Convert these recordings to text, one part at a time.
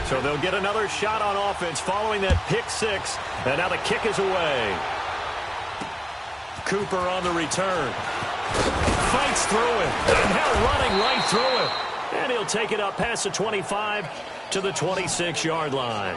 So they'll get another shot on offense following that pick six. And now the kick is away. Cooper on the return. Fights through it. And now running right through it. And he'll take it up past the 25 to the 26-yard line.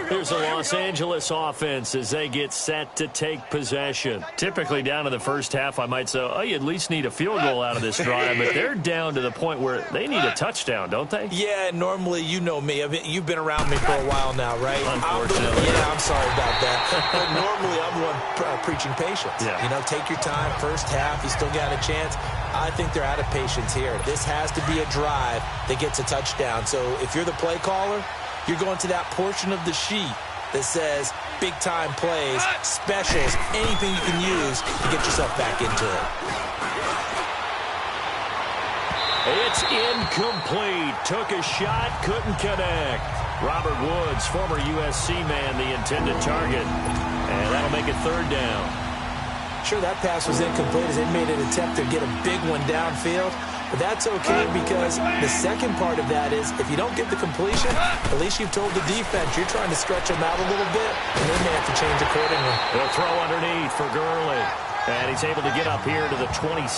Here's the Los Angeles offense as they get set to take possession. Typically down in the first half, I might say, oh, you at least need a field goal out of this drive, but they're down to the point where they need a touchdown, don't they? Yeah, normally, you know me. I mean, you've been around me for a while now, right? Unfortunately. I'm sorry about that. But normally, I'm the one preaching patience. Yeah. You know, take your time. First half, you still got a chance. I think they're out of patience here. This has to be a drive that gets a touchdown. So if you're the play caller, you're going to that portion of the sheet that says big-time plays, specials, anything you can use to get yourself back into it. It's incomplete. Took a shot, couldn't connect. Robert Woods, former USC man, the intended target. And that'll make it third down. Sure, that pass was incomplete as they made an attempt to get a big one downfield. But that's okay because the second part of that is if you don't get the completion, at least you've told the defense you're trying to stretch them out a little bit, and they may have to change accordingly. They'll throw underneath for Gurley. And he's able to get up here to the 26.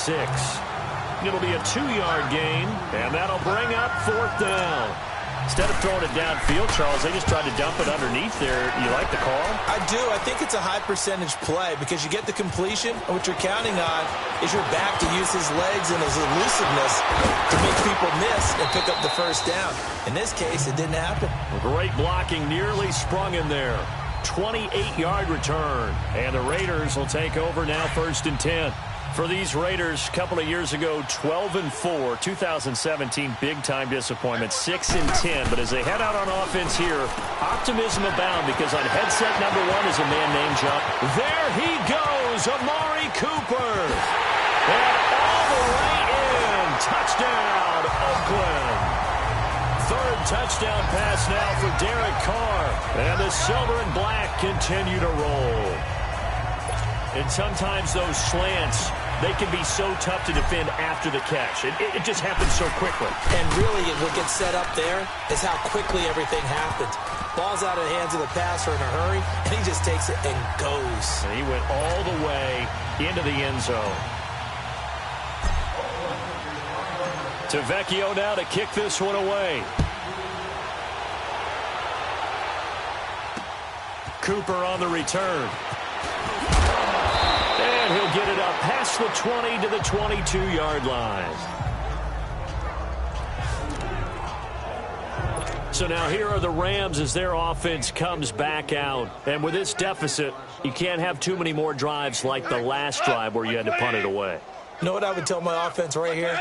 It'll be a 2-yard gain, and that'll bring up fourth down. Instead of throwing it downfield, Charles, they just tried to dump it underneath there. You like the call? I do. I think it's a high-percentage play because you get the completion, and what you're counting on is your back to use his legs and his elusiveness to make people miss and pick up the first down. In this case, it didn't happen. Great blocking, nearly sprung in there. 28-yard return, and the Raiders will take over now, 1st and 10. For these Raiders, a couple of years ago, 12-4, 2017, big-time disappointment, 6-10. But as they head out on offense here, optimism abound because on headset number 1 is a man named John. There he goes, Amari Cooper. And all the way in. Touchdown, Oakland. Third touchdown pass now for Derek Carr. And the silver and black continue to roll. And sometimes those slants, they can be so tough to defend after the catch. It just happens so quickly. And really, what gets set up there is how quickly everything happens. Ball's out of the hands of the passer in a hurry, and he just takes it and goes. And he went all the way into the end zone. To Vecchio now to kick this one away. Cooper on the return. And he'll get it up past the 20 to the 22-yard line. So now here are the Rams as their offense comes back out. And with this deficit, you can't have too many more drives like the last drive where you had to punt it away. You know what I would tell my offense right here?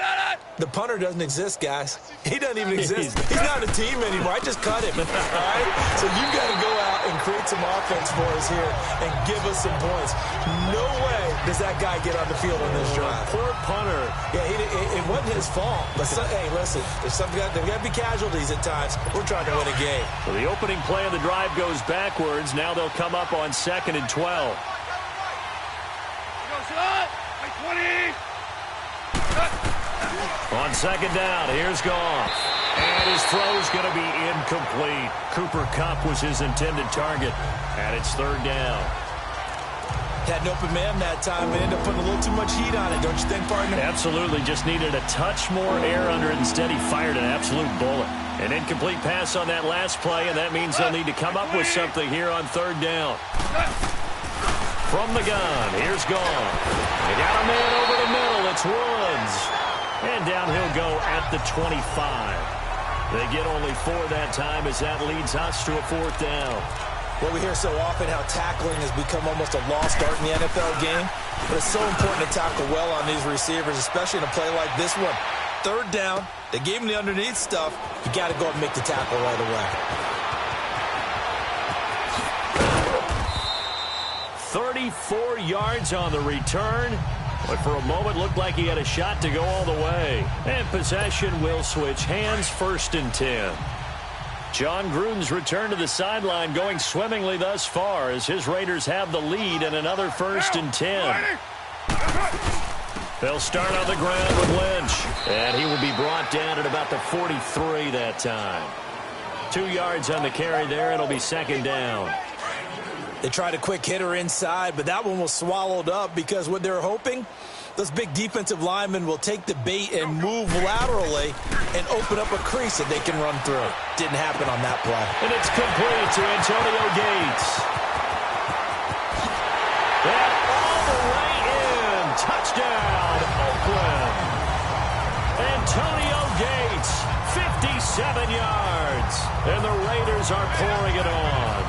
The punter doesn't exist, guys. He doesn't even exist. He's not a team anymore. I just cut him, all right? So you've got to go out and create some offense for us here and give us some points. No way does that guy get on the field on this drive. Poor punter. Yeah, it wasn't his fault. But, hey, listen, there's got to be casualties at times. We're trying to win a game. So the opening play of the drive goes backwards. Now they'll come up on 2nd and 12. On 2nd down, here's Goff. And his throw's going to be incomplete. Cooper Kupp was his intended target. And it's 3rd down. Had an open man that time and ended up putting a little too much heat on it, don't you think, partner? Absolutely. Just needed a touch more air under it. Instead, he fired an absolute bullet. An incomplete pass on that last play, and that means they'll need to come up with something here on 3rd down. From the gun, here's Goff. They got a man over the middle. It's Woods. And down he'll go at the 25. They get only 4 that time as that leads us to a 4th down. Well, we hear so often how tackling has become almost a lost art in the NFL game. But it's so important to tackle well on these receivers, especially in a play like this one. 3rd down, they gave him the underneath stuff. You got to go and make the tackle right away. 34 yards on the return. But for a moment, looked like he had a shot to go all the way. And possession will switch hands, 1st and 10. John Gruden's return to the sideline going swimmingly thus far as his Raiders have the lead and another 1st and 10. They'll start on the ground with Lynch. And he will be brought down at about the 43 that time. 2 yards on the carry there. It'll be second down. They tried a quick hitter inside, but that one was swallowed up because what they're hoping, those big defensive linemen will take the bait and move laterally and open up a crease that they can run through. Didn't happen on that play. And it's complete to Antonio Gates. And all the way in. Touchdown, Oakland. Antonio Gates, 57 yards. And the Raiders are pouring it on.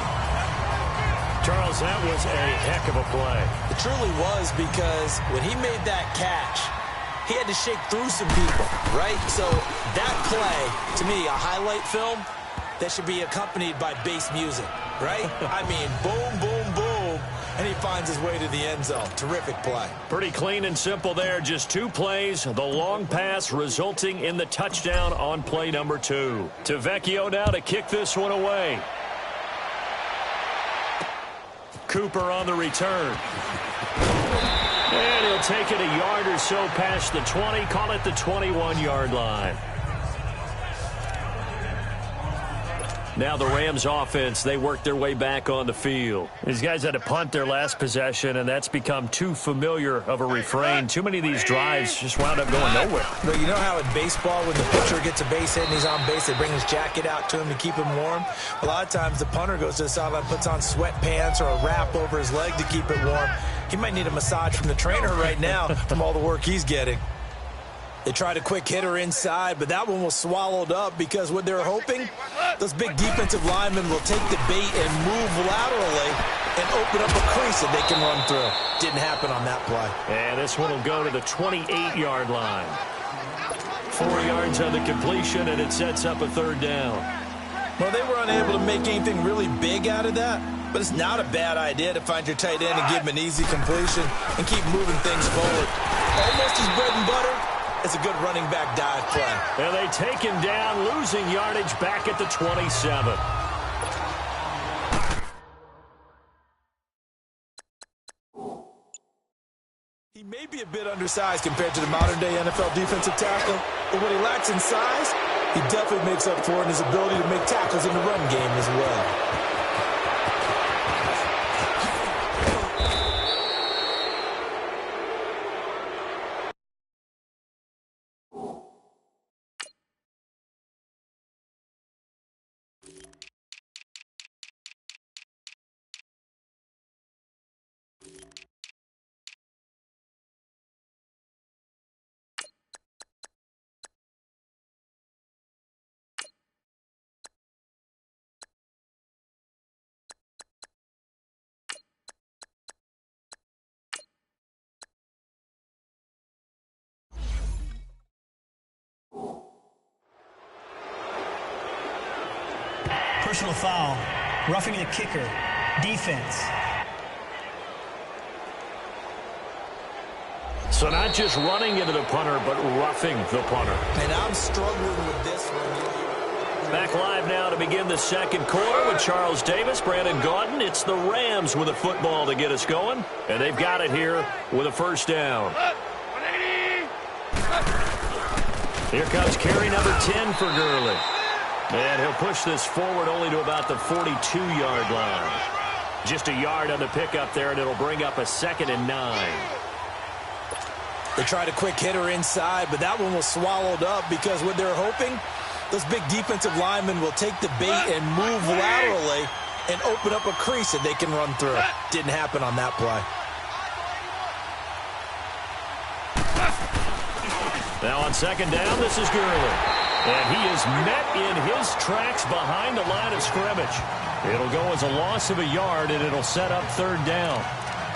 Charles, that was a heck of a play. It truly was, because when he made that catch, he had to shake through some people, right? So that play, to me, a highlight film that should be accompanied by bass music, right? I mean, boom, boom, boom, and he finds his way to the end zone. Terrific play. Pretty clean and simple there. Just 2 plays. The long pass resulting in the touchdown on play number 2. To Vecchio now to kick this one away. Cooper on the return. And he'll take it a yard or so past the 20. Call it the 21-yard line. Now the Rams offense, they work their way back on the field. These guys had to punt their last possession, and that's become too familiar of a refrain. Too many of these drives just wound up going nowhere. But you know how in baseball, when the pitcher gets a base hit and he's on base, they bring his jacket out to him to keep him warm? A lot of times the punter goes to the sideline, puts on sweatpants or a wrap over his leg to keep it warm. He might need a massage from the trainer right now from all the work he's getting. They tried a quick hitter inside, but that one was swallowed up because what they're hoping, those big defensive linemen will take the bait and move laterally and open up a crease that they can run through. Didn't happen on that play. And this one will go to the 28-yard line. 4 yards on the completion, and it sets up a third down. Well, they were unable to make anything really big out of that, but it's not a bad idea to find your tight end and give him an easy completion and keep moving things forward. Almost his bread and butter. It's a good running back dive play. And they take him down, losing yardage back at the 27. He may be a bit undersized compared to the modern-day NFL defensive tackle, but what he lacks in size, he definitely makes up for in his ability to make tackles in the run game as well. Personal foul, roughing the kicker, defense. So not just running into the punter, but roughing the punter. And I'm struggling with this one. Back live now to begin the second quarter with Charles Davis, Brandon Gaudin. It's the Rams with a football to get us going, and they've got it here with a first down. Here comes carry number 10 for Gurley. And he'll push this forward only to about the 42-yard line. Just a yard on the pickup there, and it'll bring up a 2nd and 9. They tried a quick hitter inside, but that one was swallowed up because what they're hoping, those big defensive linemen will take the bait and move laterally and open up a crease that they can run through. Didn't happen on that play. Now on second down, this is Gurley. And he is met in his tracks behind the line of scrimmage. It'll go as a loss of a yard, and it'll set up third down.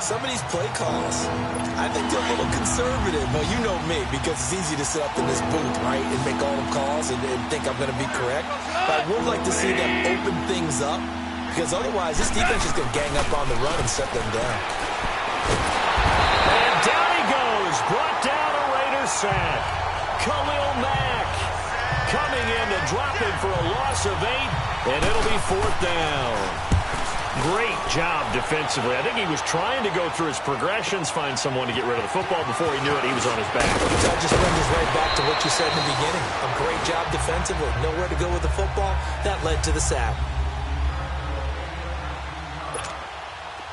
Some of these play calls, I think they're a little conservative. Well, you know me, because it's easy to sit up in this booth, right, and make all the calls and think I'm going to be correct. But I would like to see them open things up, because otherwise this defense is going to gang up on the run and shut them down. And down he goes. Brought down a Raiders sack. Khalil Mack coming in to drop him for a loss of 8, and it'll be fourth down. Great job defensively. I think he was trying to go through his progressions, find someone to get rid of the football. Before he knew it, he was on his back. That just brings us right back to what you said in the beginning. A great job defensively. Nowhere to go with the football. That led to the sack.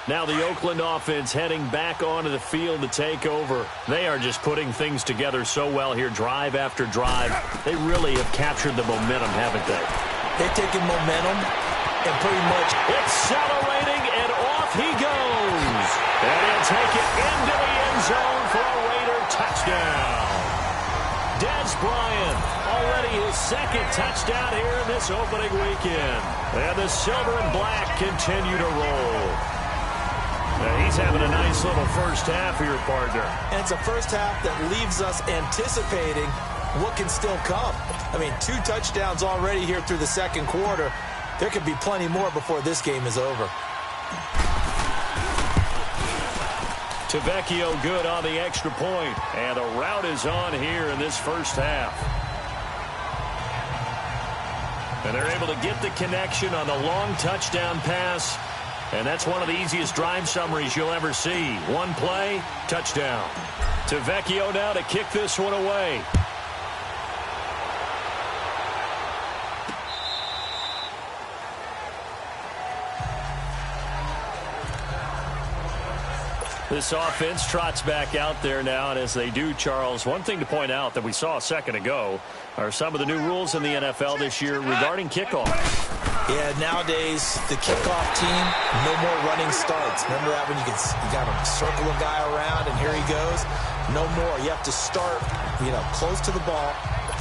Now the Oakland offense heading back onto the field to take over. They are just putting things together so well here, drive after drive. They really have captured the momentum, haven't they? They've taken momentum and pretty much accelerating, and off he goes. And he'll take it into the end zone for a Raider touchdown. Dez Bryant, already his second touchdown here in this opening weekend. And the silver and black continue to roll. Now he's having a nice little first half here, partner. And it's a first half that leaves us anticipating what can still come. I mean, 2 touchdowns already here through the second quarter. There could be plenty more before this game is over. Tavecchio good on the extra point. And the route is on here in this first half. And they're able to get the connection on the long touchdown pass. And that's one of the easiest drive summaries you'll ever see. One play, touchdown. Tavecchio now to kick this one away. This offense trots back out there now, and as they do, Charles, one thing to point out that we saw a second ago are some of the new rules in the NFL this year regarding kickoffs. Yeah, nowadays, the kickoff team, no more running starts. Remember that when you got to circle a guy around, and here he goes? No more. You have to start, close to the ball.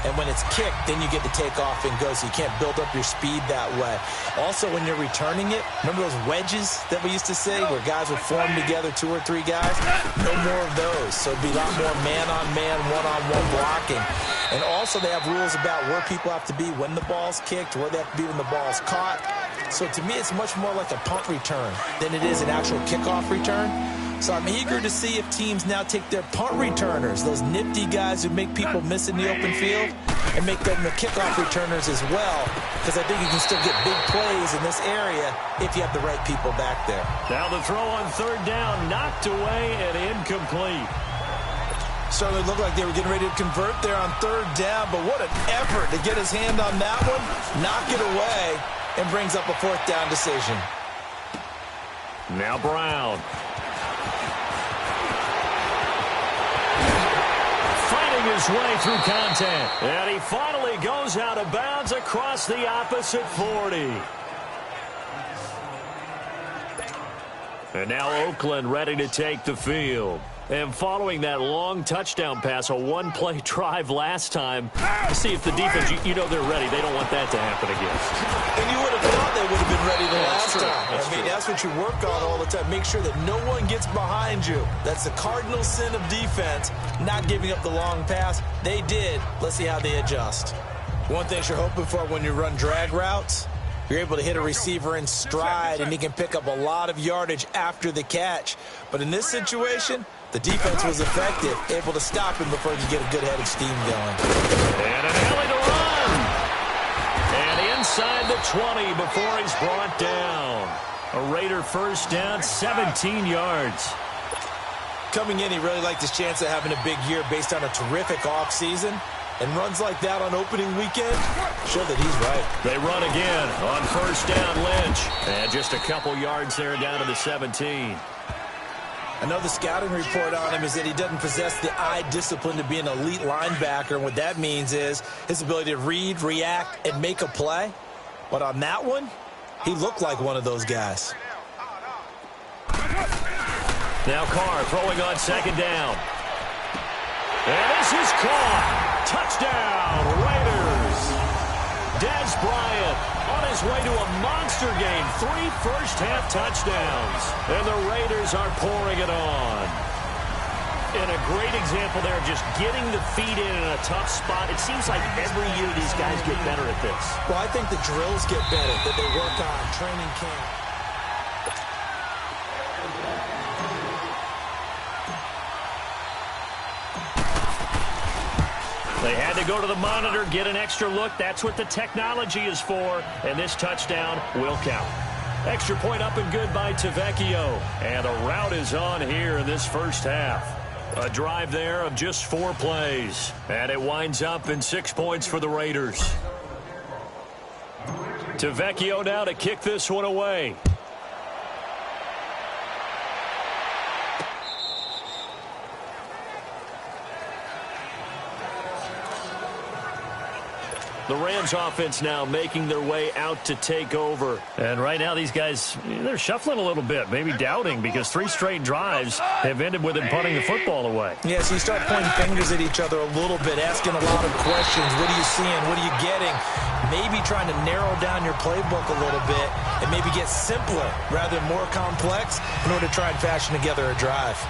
And when it's kicked, then you get to take off and go, so you can't build up your speed that way. Also, when you're returning it, remember those wedges that we used to say where guys would form together, 2 or 3 guys? No more of those. So it'd be a lot more man-on-man, one-on-one blocking. And also they have rules about where people have to be when the ball's kicked, where they have to be when the ball's caught. So to me, it's much more like a punt return than it is an actual kickoff return. So I'm eager to see if teams now take their punt returners, those nifty guys who make people miss in the open field, and make them the kickoff returners as well, because I think you can still get big plays in this area if you have the right people back there. Now the throw on third down, knocked away and incomplete. Certainly looked like they were getting ready to convert there on third down, but what an effort to get his hand on that one, knock it away, and brings up a 4th down decision. Now Brown. His way through contact, and he finally goes out of bounds across the opposite 40. And now Oakland ready to take the field. And following that long touchdown pass, a one-play drive last time, to see if the defense, they're ready. They don't want that to happen again. And you would have thought they would have been ready the last time. That's what you work on all the time. Make sure that no one gets behind you. That's the cardinal sin of defense, not giving up the long pass. They did. Let's see how they adjust. One thing you're hoping for when you run drag routes, you're able to hit a receiver in stride, and he can pick up a lot of yardage after the catch. But in this situation, the defense was effective, able to stop him before he could get a good head of steam going. And an alley to run. And inside the 20 before he's brought down. A Raider first down, 17 yards. Coming in, he really liked his chance of having a big year based on a terrific offseason. And runs like that on opening weekend show that he's right. They run again on first down, Lynch. And just a couple yards there down to the 17. I know the scouting report on him is that he doesn't possess the eye discipline to be an elite linebacker. And what that means is his ability to read, react, and make a play. But on that one, he looked like one of those guys. Now Carr throwing on second down. And this is caught. Touchdown, Raiders. Dez Bryant on his way to a monster game. 3 first-half touchdowns. And the Raiders are pouring it on. And a great example there, just getting the feet in a tough spot. It seems like every year these guys get better at this. Well, I think the drills get better that they work on training camp. They had to go to the monitor, get an extra look. That's what the technology is for. And this touchdown will count. Extra point up and good by Tavecchio. And a rout is on here in this first half. A drive there of just 4 plays. And it winds up in 6 points for the Raiders. Tavecchio now to kick this one away. The Rams offense now making their way out to take over. And right now these guys, they're shuffling a little bit, maybe doubting, because 3 straight drives have ended with them punting the football away. Yeah, so you start pointing fingers at each other a little bit, asking a lot of questions. What are you seeing? What are you getting? Maybe trying to narrow down your playbook a little bit and maybe get simpler rather than more complex in order to try and fashion together a drive.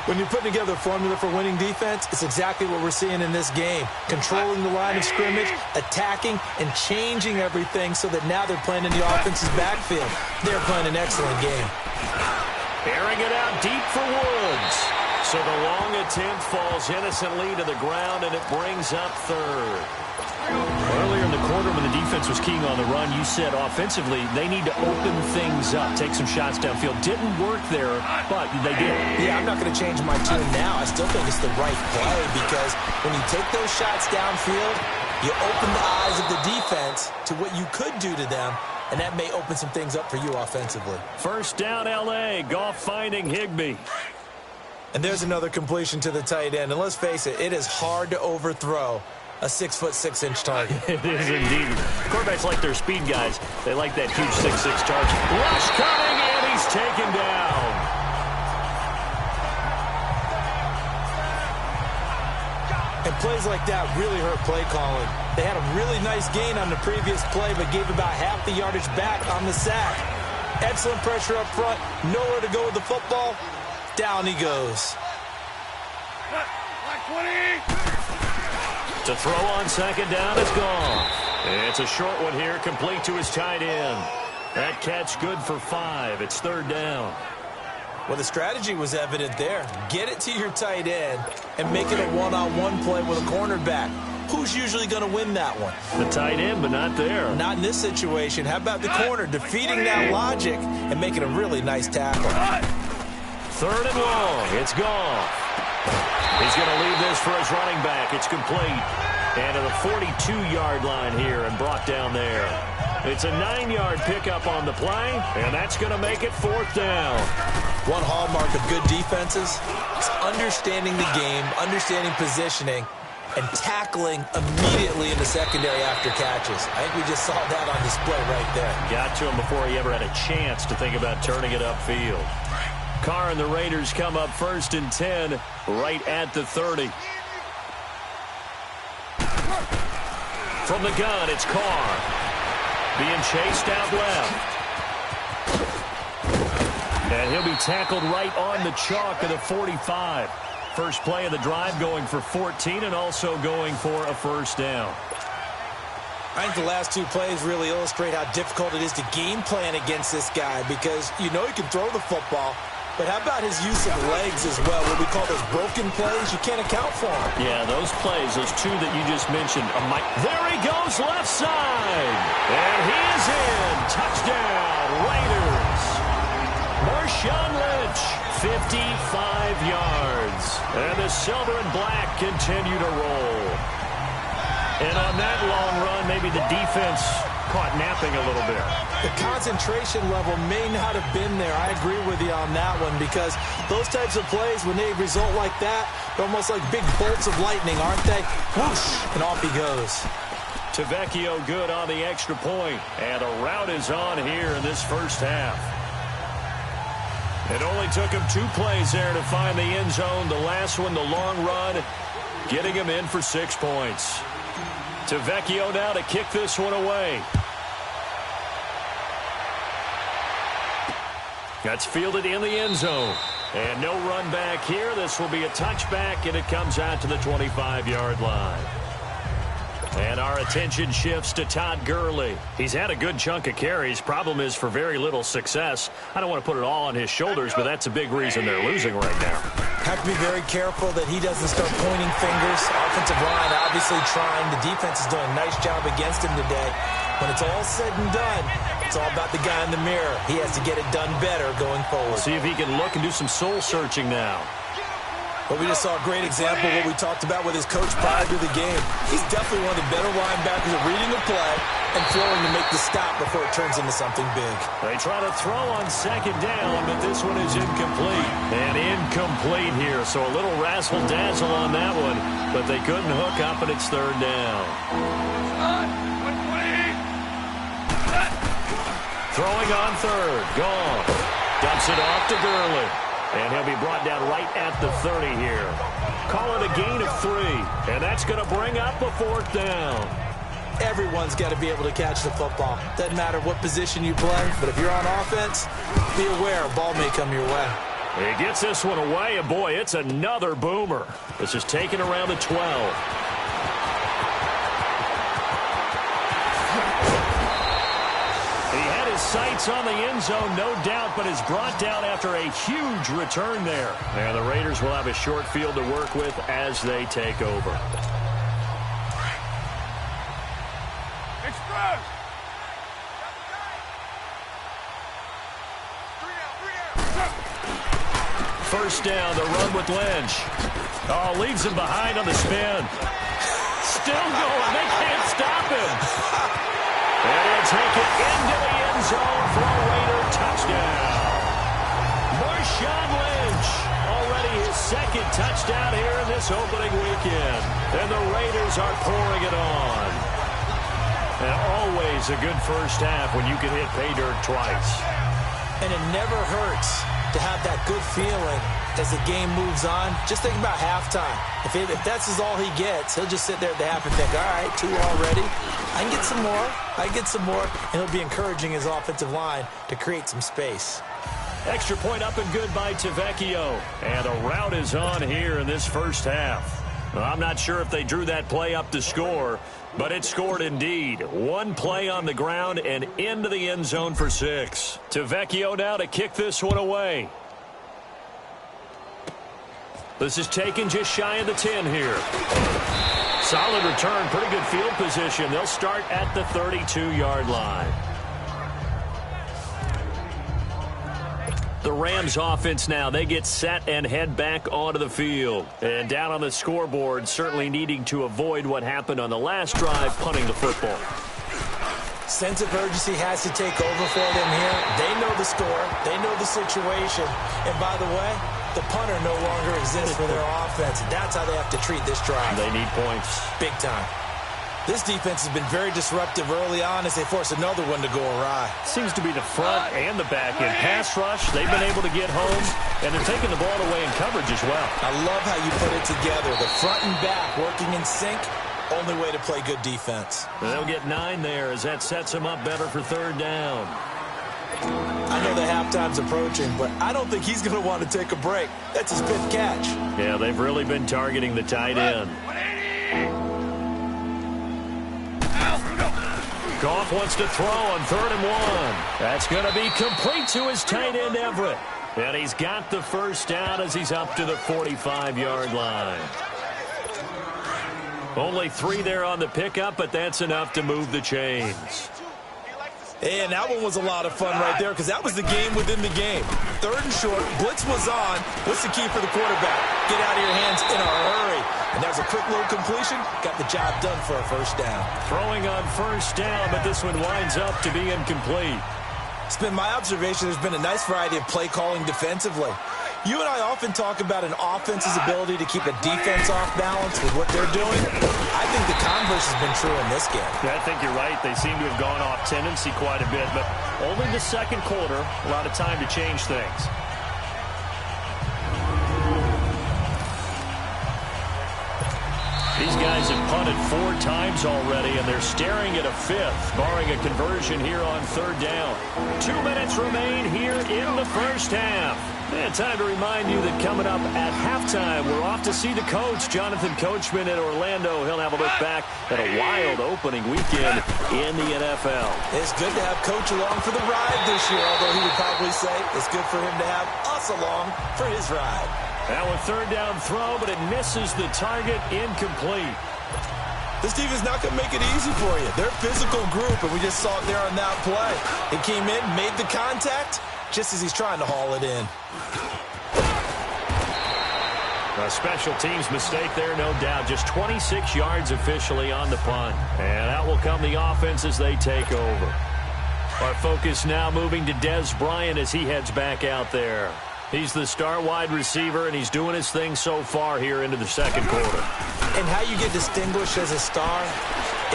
When you're putting together a formula for winning defense, it's exactly what we're seeing in this game. Controlling the line of scrimmage, attacking, and changing everything so that now they're playing in the offense's backfield. They're playing an excellent game. Airing it out deep for Woods. So the long attempt falls innocently to the ground, and it brings up third. Earlier in the quarter when the defense was keying on the run, you said offensively they need to open things up, take some shots downfield. Didn't work there, but they did. Yeah, I'm not going to change my tune now. I still think it's the right play because when you take those shots downfield, you open the eyes of the defense to what you could do to them, and that may open some things up for you offensively. First down, L.A. Goff finding Higbee. And there's another completion to the tight end. And let's face it, it is hard to overthrow a 6'6" target. It is indeed. Quarterbacks like their speed guys. They like that huge 6'6" target. Rush coming, and he's taken down. And plays like that really hurt play calling. They had a really nice gain on the previous play, but gave about half the yardage back on the sack. Excellent pressure up front. Nowhere to go with the football. Down he goes. To throw on second down is gone. It's a short one here, complete to his tight end. That catch good for 5. It's third down. Well, the strategy was evident there. Get it to your tight end and make it a one-on-one play with a cornerback. Who's usually going to win that one? The tight end, but not there. Not in this situation. How about the corner defeating that logic and making a really nice tackle? Third and long. It's gone. He's going to leave this for his running back. It's complete. And to the 42-yard line here and brought down there. It's a 9-yard pickup on the play, and that's going to make it fourth down. One hallmark of good defenses is understanding the game, understanding positioning, and tackling immediately in the secondary after catches. I think we just saw that on display right there. Got to him before he ever had a chance to think about turning it upfield. Carr and the Raiders come up first and 10 right at the 30. From the gun, it's Carr. Being chased out left. And he'll be tackled right on the chalk of the 45. First play of the drive going for 14 and also going for a first down. I think the last 2 plays really illustrate how difficult it is to game plan against this guy because you know he can throw the football. But how about his use of legs as well? What we call those broken plays, you can't account for them. Yeah, those plays, those 2 that you just mentioned. There he goes, left side. And he is in. Touchdown, Raiders. Marshawn Lynch, 55 yards. And the silver and black continue to roll. And on that long run, maybe the defense caught napping a little bit. The concentration level may not have been there. I agree with you on that one because those types of plays, when they result like that, they're almost like big bolts of lightning, aren't they? Whoosh, and off he goes. Tavecchio good on the extra point, and a rout is on here in this first half. It only took him 2 plays there to find the end zone. The last one, the long run, getting him in for 6 points. Tavecchio now to kick this one away. That's fielded in the end zone. And no run back here. This will be a touchback, and it comes out to the 25-yard line. And our attention shifts to Todd Gurley. He's had a good chunk of carries. Problem is for very little success. I don't want to put it all on his shoulders, but that's a big reason they're losing right now. Have to be very careful that he doesn't start pointing fingers. Offensive line obviously trying. The defense is doing a nice job against him today. When it's all said and done, it's all about the guy in the mirror. He has to get it done better going forward. See if he can look and do some soul-searching now. Well, we just saw a great example of what we talked about with his coach prior to the game. He's definitely one of the better linebackers at reading the play and throwing to make the stop before it turns into something big. They try to throw on second down, but this one is incomplete. And incomplete here, so a little razzle-dazzle on that one, but they couldn't hook up, and it's third down. Throwing on third, gone. Dumps it off to Gurley. And he'll be brought down right at the 30 here. Call it a gain of 3. And that's going to bring up a fourth down. Everyone's got to be able to catch the football. Doesn't matter what position you play, but if you're on offense, be aware a ball may come your way. He gets this one away, and boy, it's another boomer. This is taken around the 12. Sights on the end zone, no doubt, but is brought down after a huge return there. And the Raiders will have a short field to work with as they take over. First down, the run with Lynch. Oh, leaves him behind on the spin. Still going. They can't stop him. And he'll take it into the end zone for a Raider touchdown. Marshawn Lynch, already his second touchdown here in this opening weekend. And the Raiders are pouring it on. And always a good first half when you can hit pay dirt twice. And it never hurts to have that good feeling as the game moves on. Just think about halftime. If that's all he gets, he'll just sit there at the half and think, all right, 2 already. I can get some more. I can get some more. And he'll be encouraging his offensive line to create some space. Extra point up and good by Tavecchio. And a rout is on here in this first half. Well, I'm not sure if they drew that play up to score, but it scored indeed. One play on the ground and into the end zone for 6. Tavecchio now to kick this one away. This is taken just shy of the 10 here. Solid return, pretty good field position. They'll start at the 32-yard line. The Rams offense now, they get set and head back onto the field. And down on the scoreboard, certainly needing to avoid what happened on the last drive, punting the football. Sense of urgency has to take over for them here. They know the score. They know the situation. And by the way, the punter no longer exists for their offense. That's how they have to treat this drive. They need points. Big time. This defense has been very disruptive early on as they force another one to go awry. Seems to be the front and the back end. Pass rush, they've been able to get home, and they're taking the ball away in coverage as well. I love how you put it together. The front and back working in sync. Only way to play good defense. They'll get 9 there as that sets them up better for third down. I know the halftime's approaching, but I don't think he's going to want to take a break. That's his 5th catch. Yeah, they've really been targeting the tight end. Goff wants to throw on 3rd and 1. That's going to be complete to his tight end, Everett. And he's got the first down as he's up to the 45-yard line. Only 3 there on the pickup, but that's enough to move the chains. And that one was a lot of fun right there because that was the game within the game. 3rd and short, blitz was on. What's the key for the quarterback? Get out of your hands in a hurry. And that was a quick little completion. Got the job done for a first down. Throwing on first down, but this one winds up to be incomplete. It's been my observation there's been a nice variety of play calling defensively. You and I often talk about an offense's ability to keep a defense off balance with what they're doing. I think the converse has been true in this game. Yeah, I think you're right. They seem to have gone off tendency quite a bit, but only the second quarter, a lot of time to change things. These guys have punted 4 times already, and they're staring at a 5th, barring a conversion here on 3rd down. 2 minutes remain here in the first half. And time to remind you that coming up at halftime, we're off to see the coach, Jonathan Coachman in Orlando. He'll have a look back at a wild opening weekend in the NFL. It's good to have Coach along for the ride this year, although he would probably say it's good for him to have us along for his ride. Now a 3rd down throw, but it misses the target, incomplete. This defense is not going to make it easy for you. They're a physical group, and we just saw it there on that play. He came in, made the contact, just as he's trying to haul it in. A special teams mistake there, no doubt. Just 26 yards officially on the punt. And out will come the offense as they take over. Our focus now moving to Dez Bryant as he heads back out there. He's the star wide receiver, and he's doing his thing so far here into the second quarter. And how you get distinguished as a star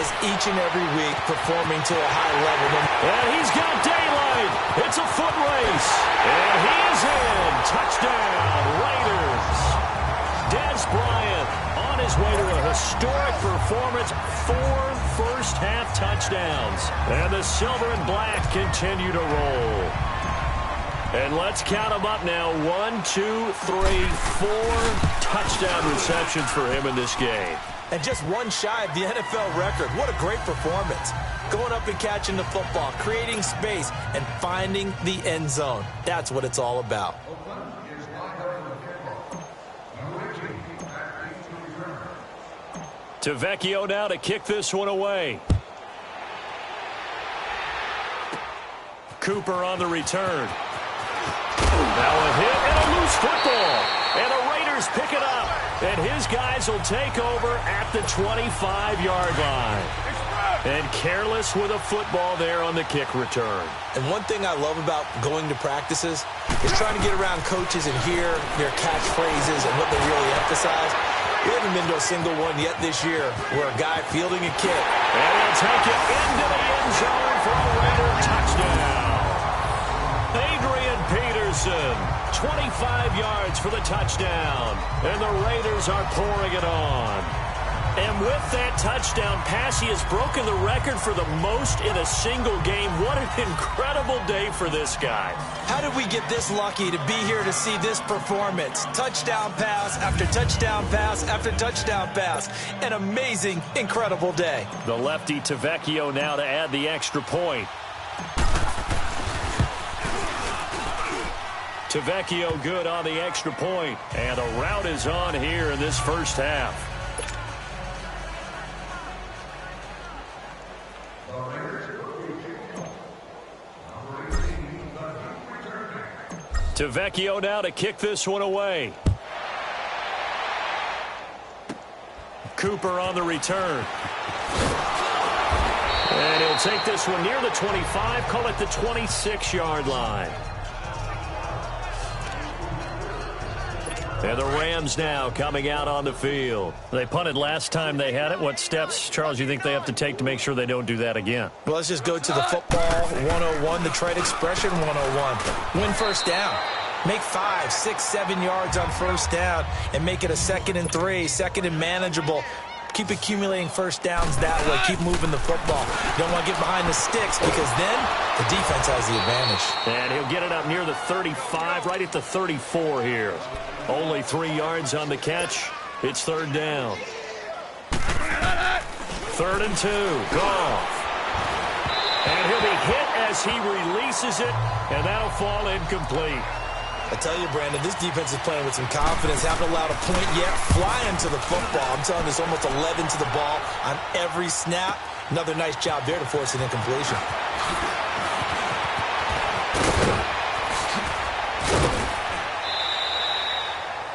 is each and every week performing to a high level. And he's got daylight. It's a foot race. And he is in. Touchdown, Raiders. Dez Bryant on his way to a historic performance. 4 first-half touchdowns. And the silver and black continue to roll. And let's count them up now. 1, 2, 3, 4 touchdown receptions for him in this game. And just one shy of the NFL record. What a great performance. Going up and catching the football, creating space, and finding the end zone. That's what it's all about. Tavecchio now to kick this one away. Cooper on the return. Now a hit and a loose football. And the Raiders pick it up. And his guys will take over at the 25-yard line. And careless with a football there on the kick return. And one thing I love about going to practices is trying to get around coaches and hear their catchphrases and what they really emphasize. We haven't been to a single one yet this year where a guy fielding a kick. And he'll take it into the end zone for a Raider touchdown. Adrian Peterson, 25 yards for the touchdown. And the Raiders are pouring it on. And with that touchdown pass, he has broken the record for the most in a single game. What an incredible day for this guy. How did we get this lucky to be here to see this performance? Touchdown pass after touchdown pass after touchdown pass. An amazing, incredible day. The lefty Tavecchio now to add the extra point. Tavecchio good on the extra point. And a rout is on here in this first half. Tavecchio now to kick this one away. Cooper on the return. And he'll take this one near the 25, call it the 26-yard line. And the Rams now coming out on the field. They punted last time they had it. What steps, Charles, you think they have to take to make sure they don't do that again? Well, let's just go to the football 101, the trade expression 101. Win first down. Make 5, 6, 7 yards on first down and make it a 2nd and 3, 2nd and manageable. Keep accumulating first downs that way. Keep moving the football. You don't want to get behind the sticks because then the defense has the advantage. And he'll get it up near the 35, right at the 34 here. Only 3 yards on the catch. It's third down. 3rd and 2. Goff. And he'll be hit as he releases it, and that'll fall incomplete. I tell you, Brandon, this defense is playing with some confidence. Haven't allowed a point yet. Flying to the football. I'm telling you, it's almost 11 to the ball on every snap. Another nice job there to force an incompletion.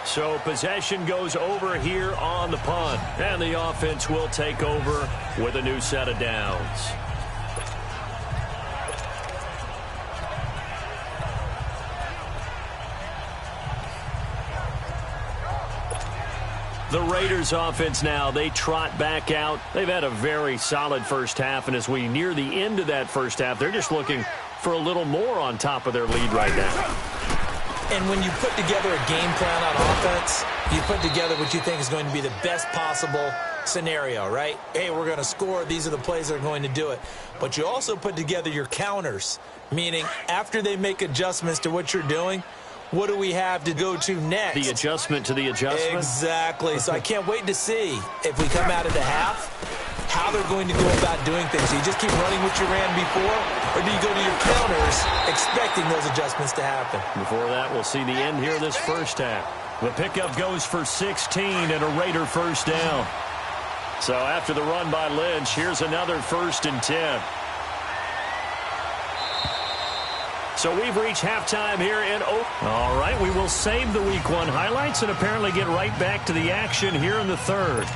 So possession goes over here on the punt. And the offense will take over with a new set of downs. The Raiders offense now, they trot back out. They've had a very solid first half, and as we near the end of that first half, they're just looking for a little more on top of their lead right now. And when you put together a game plan on offense, you put together what you think is going to be the best possible scenario, right? Hey, we're going to score. These are the plays that are going to do it. But you also put together your counters, meaning after they make adjustments to what you're doing, what do we have to go to next? The adjustment to the adjustment? Exactly. So I can't wait to see if we come out of the half, how they're going to go about doing things. Do you just keep running what you ran before, or do you go to your counters expecting those adjustments to happen? Before that, we'll see the end here this first half. The pickup goes for 16 and a Raider first down. So after the run by Lynch, here's another 1st and 10. So we've reached halftime here in Oakland. All right, we will save the Week 1 highlights and apparently get right back to the action here in the 3rd.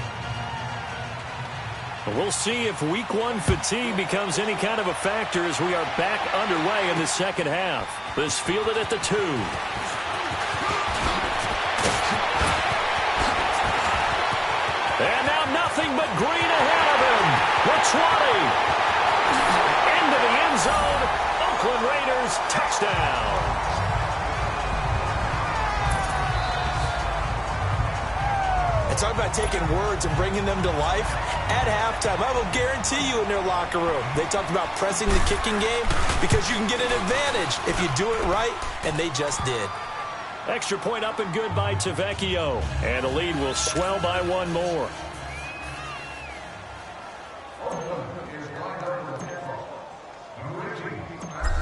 We'll see if Week 1 fatigue becomes any kind of a factor as we are back underway in the 2nd half. This fielded at the 2. And now nothing but green ahead of him. The 20. Into the end zone. Oakland Raiders touchdown. And talk about taking words and bringing them to life. At halftime, I will guarantee you in their locker room, they talked about pressing the kicking game because you can get an advantage if you do it right, and they just did. Extra point up and good by Tavecchio. And the lead will swell by 1 more.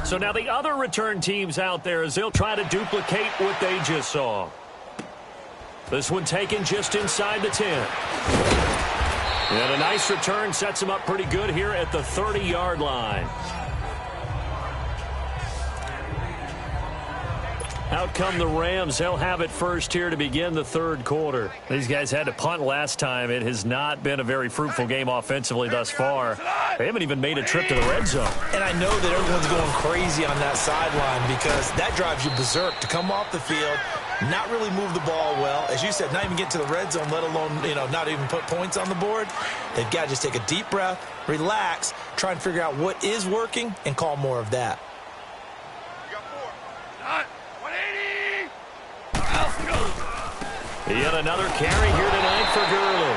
So now the other return teams out there as they'll try to duplicate what they just saw. This one taken just inside the 10. And a nice return sets him up pretty good here at the 30-yard line. Out come the Rams. They'll have it first here to begin the 3rd quarter. These guys had to punt last time. It has not been a very fruitful game offensively thus far. They haven't even made a trip to the red zone. And I know that everyone's going crazy on that sideline because that drives you berserk to come off the field, not really move the ball well. As you said, not even get to the red zone, let alone, not even put points on the board. They've got to just take a deep breath, relax, try and figure out what is working, and call more of that. Yet another carry here tonight for Gurley.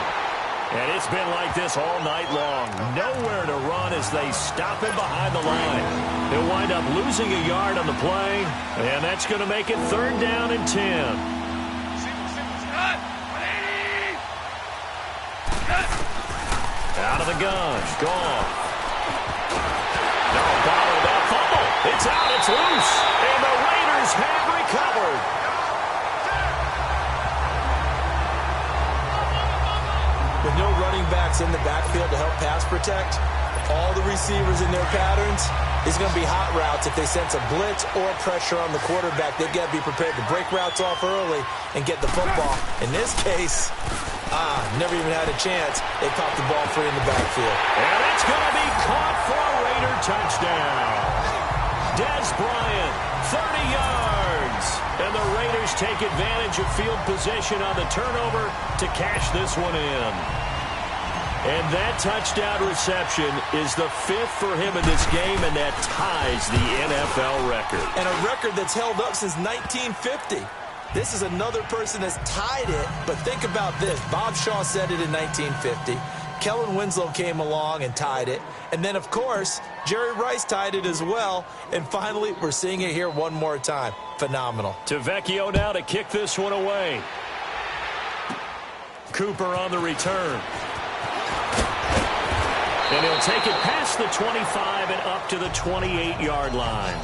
And it's been like this all night long. Nowhere to run as they stop him behind the line. He'll wind up losing a yard on the play, and that's going to make it 3rd down and 10. Out of the gun. Gone. No bother that fumble. It's out. It's loose. And the Raiders have recovered. With no running backs in the backfield to help pass protect, all the receivers in their patterns, it's going to be hot routes if they sense a blitz or pressure on the quarterback. They've got to be prepared to break routes off early and get the football. In this case, never even had a chance. They popped the ball free in the backfield. And it's going to be caught for a Raider touchdown. Des Bryant, 30 yards. And the Raiders take advantage of field position on the turnover to cash this one in. And that touchdown reception is the 5th for him in this game, and that ties the NFL record. And a record that's held up since 1950. This is another person that's tied it, but think about this. Bob Shaw said it in 1950. Kellen Winslow came along and tied it. And then, of course, Jerry Rice tied it as well. And finally, we're seeing it here one more time. Phenomenal. Tavecchio now to kick this one away. Cooper on the return. And he'll take it past the 25 and up to the 28-yard line.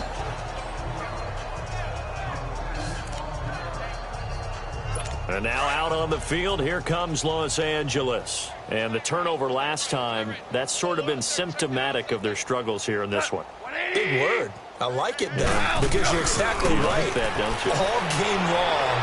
And now out on the field, here comes Los Angeles. And the turnover last time, that's sort of been symptomatic of their struggles here in this one. Big word. I like it, Ben, because you're exactly right. Like that, don't you? All game long,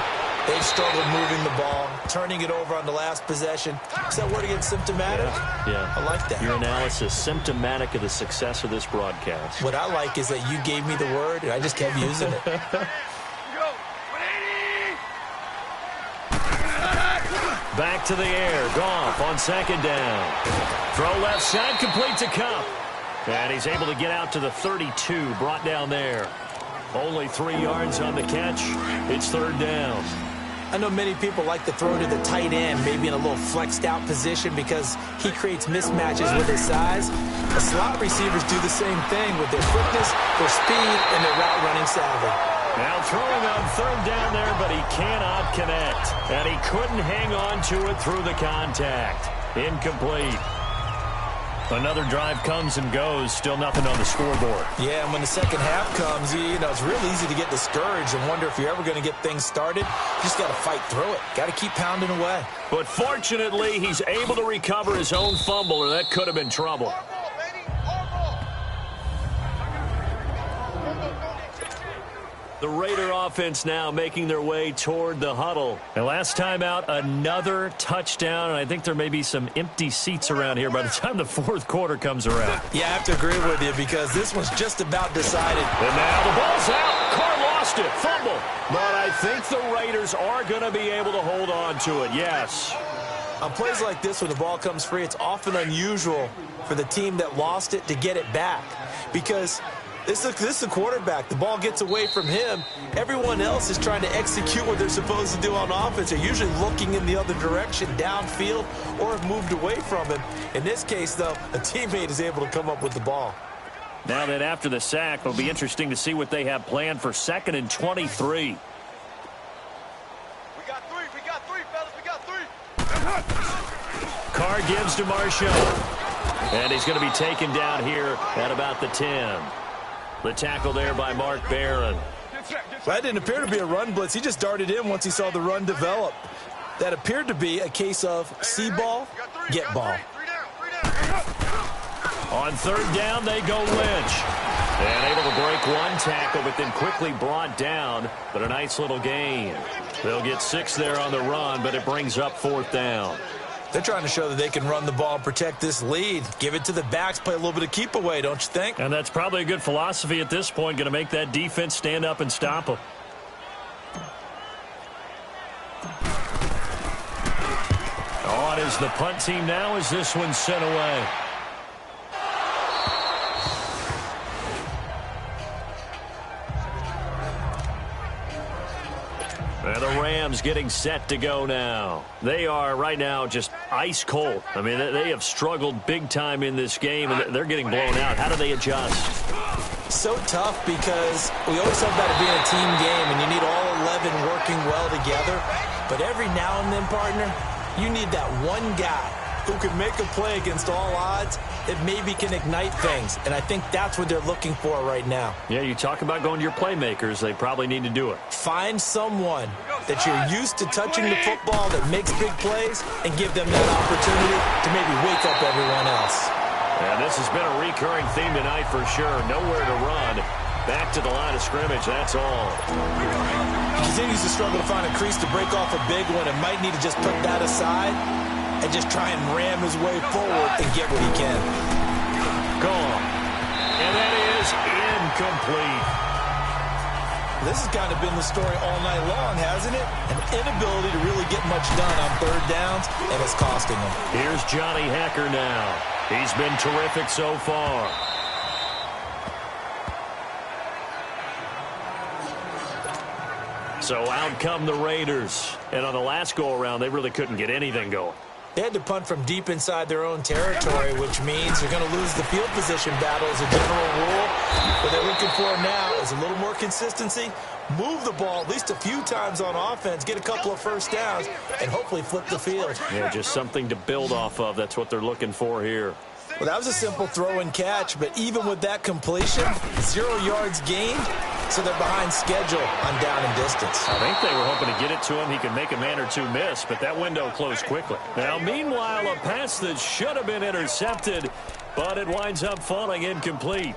they've struggled moving the ball, turning it over on the last possession. Is that word again, symptomatic? Yeah. I like that. Your analysis, symptomatic of the success of this broadcast. What I like is that you gave me the word, and I just kept using it. Back to the air. Goff on 2nd down. Throw left side, complete to Kupp. And he's able to get out to the 32, brought down there. Only 3 yards on the catch. It's 3rd down. I know many people like to throw to the tight end, maybe in a little flexed out position because he creates mismatches with his size. The slot receivers do the same thing with their quickness, their speed, and their route running savvy. Now throwing on 3rd down there, but he cannot connect. And he couldn't hang on to it through the contact. Incomplete. Another drive comes and goes, still nothing on the scoreboard. Yeah, and when the second half comes, you know, it's real easy to get discouraged and wonder if you're ever going to get things started. You just got to fight through it. Got to keep pounding away. But fortunately, he's able to recover his own fumble, or that could have been trouble. The Raider offense now making their way toward the huddle. And last time out, another touchdown. And I think there may be some empty seats around here by the time the fourth quarter comes around. Yeah, I have to agree with you because this one's just about decided. And now the ball's out. Carr lost it. Fumble. But I think the Raiders are going to be able to hold on to it. Yes. On plays like this, when the ball comes free, it's often unusual for the team that lost it to get it back because this is the quarterback. The ball gets away from him. Everyone else is trying to execute what they're supposed to do on offense. They're usually looking in the other direction, downfield, or have moved away from him. In this case, though, a teammate is able to come up with the ball. Now that after the sack, it'll be interesting to see what they have planned for 2nd and 23. We got three, fellas. We got three. Carr gives to Marshawn. And he's going to be taken down here at about the 10. The tackle there by Mark Barron. That didn't appear to be a run blitz. He just darted in once he saw the run develop. That appeared to be a case of see ball, get ball. On 3rd down, they go Lynch. And able to break one tackle, but then quickly brought down. But a nice little gain. They'll get 6 there on the run, but it brings up 4th down. They're trying to show that they can run the ball and protect this lead. Give it to the backs, play a little bit of keep away, don't you think? And that's probably a good philosophy at this point, going to make that defense stand up and stop them. On is the punt team now as this one's sent away. And the Rams getting set to go now. They are right now just ice cold. I mean, they have struggled big time in this game, and they're getting blown out. How do they adjust? So tough because we always talk about it being a team game, and you need all 11 working well together. But every now and then, partner, you need that one guy who can make a play against all odds that maybe can ignite things. And I think that's what they're looking for right now. Yeah, you talk about going to your playmakers. They probably need to do it. Find someone that you're used to touching the football that makes big plays and give them that opportunity to maybe wake up everyone else. And this has been a recurring theme tonight for sure. Nowhere to run. Back to the line of scrimmage, that's all. He continues to struggle to find a crease to break off a big one and might need to just put that aside and just try and ram his way forward and get what he can. Gone. And that is incomplete. This has kind of been the story all night long, hasn't it? An inability to really get much done on 3rd downs, and it's costing him. Here's Johnny Hecker now. He's been terrific so far. So out come the Raiders. And on the last go-around, they really couldn't get anything going. They had to punt from deep inside their own territory, which means they're going to lose the field position battle as a general rule. What they're looking for now is a little more consistency, move the ball at least a few times on offense, get a couple of 1st downs, and hopefully flip the field. Yeah, just something to build off of. That's what they're looking for here. Well, that was a simple throw and catch, but even with that completion, 0 yards gained, so they're behind schedule on down and distance. I think they were hoping to get it to him. He could make a man or two miss, but that window closed quickly. Now, meanwhile, a pass that should have been intercepted, but it winds up falling incomplete.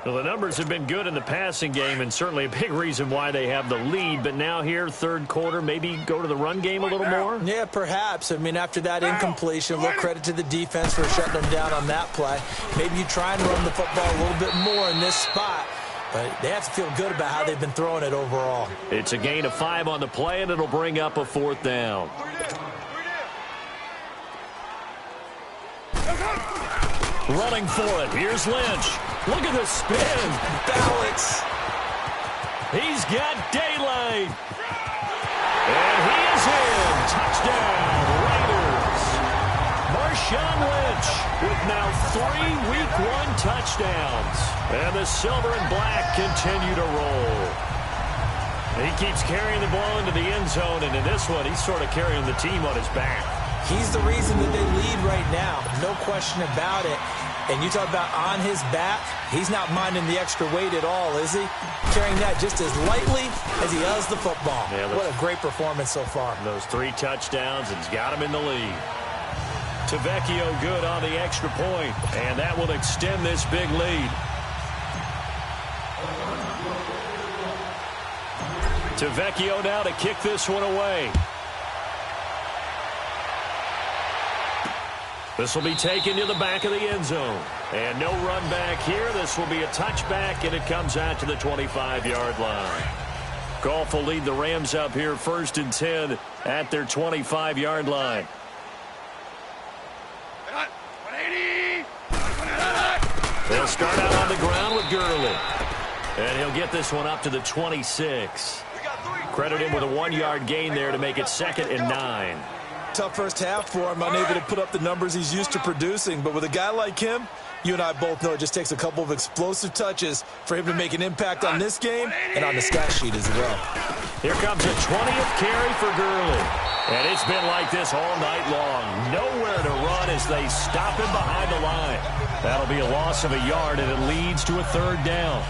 Well, the numbers have been good in the passing game, and certainly a big reason why they have the lead. But now here, 3rd quarter, maybe go to the run game a little more? Yeah, perhaps. I mean, after that incompletion, a little credit to the defense for shutting them down on that play. Maybe you try and run the football a little bit more in this spot. But they have to feel good about how they've been throwing it overall. It's a gain of 5 on the play, and it'll bring up a 4th down. Running for it. Here's Lynch. Look at the spin. Balance. He's got daylight. And he is in. Touchdown, Raiders. Marshawn Lynch with now 3 Week 1 touchdowns. And the silver and black continue to roll. He keeps carrying the ball into the end zone, and in this one, he's sort of carrying the team on his back. He's the reason that they lead right now. No question about it. And you talk about on his back, he's not minding the extra weight at all, is he? Carrying that just as lightly as he does the football. Yeah, what a great performance so far. Those 3 touchdowns, and he's got him in the lead. Tavecchio good on the extra point, and that will extend this big lead. Tavecchio now to kick this one away. This will be taken to the back of the end zone. And no run back here. This will be a touchback, and it comes out to the 25-yard line. Goff will lead the Rams up here 1st and 10 at their 25-yard line. They'll start out on the ground with Gurley. And he'll get this one up to the 26. Credit him with a 1-yard gain there to make it 2nd and 9. Tough first half for him, unable to put up the numbers he's used to producing. But with a guy like him, you and I both know it just takes a couple of explosive touches for him to make an impact on this game and on the stat sheet as well. Here comes a 20th carry for Gurley. And it's been like this all night long. Nowhere to run as they stop him behind the line. That'll be a loss of a yard, and it leads to a 3rd down.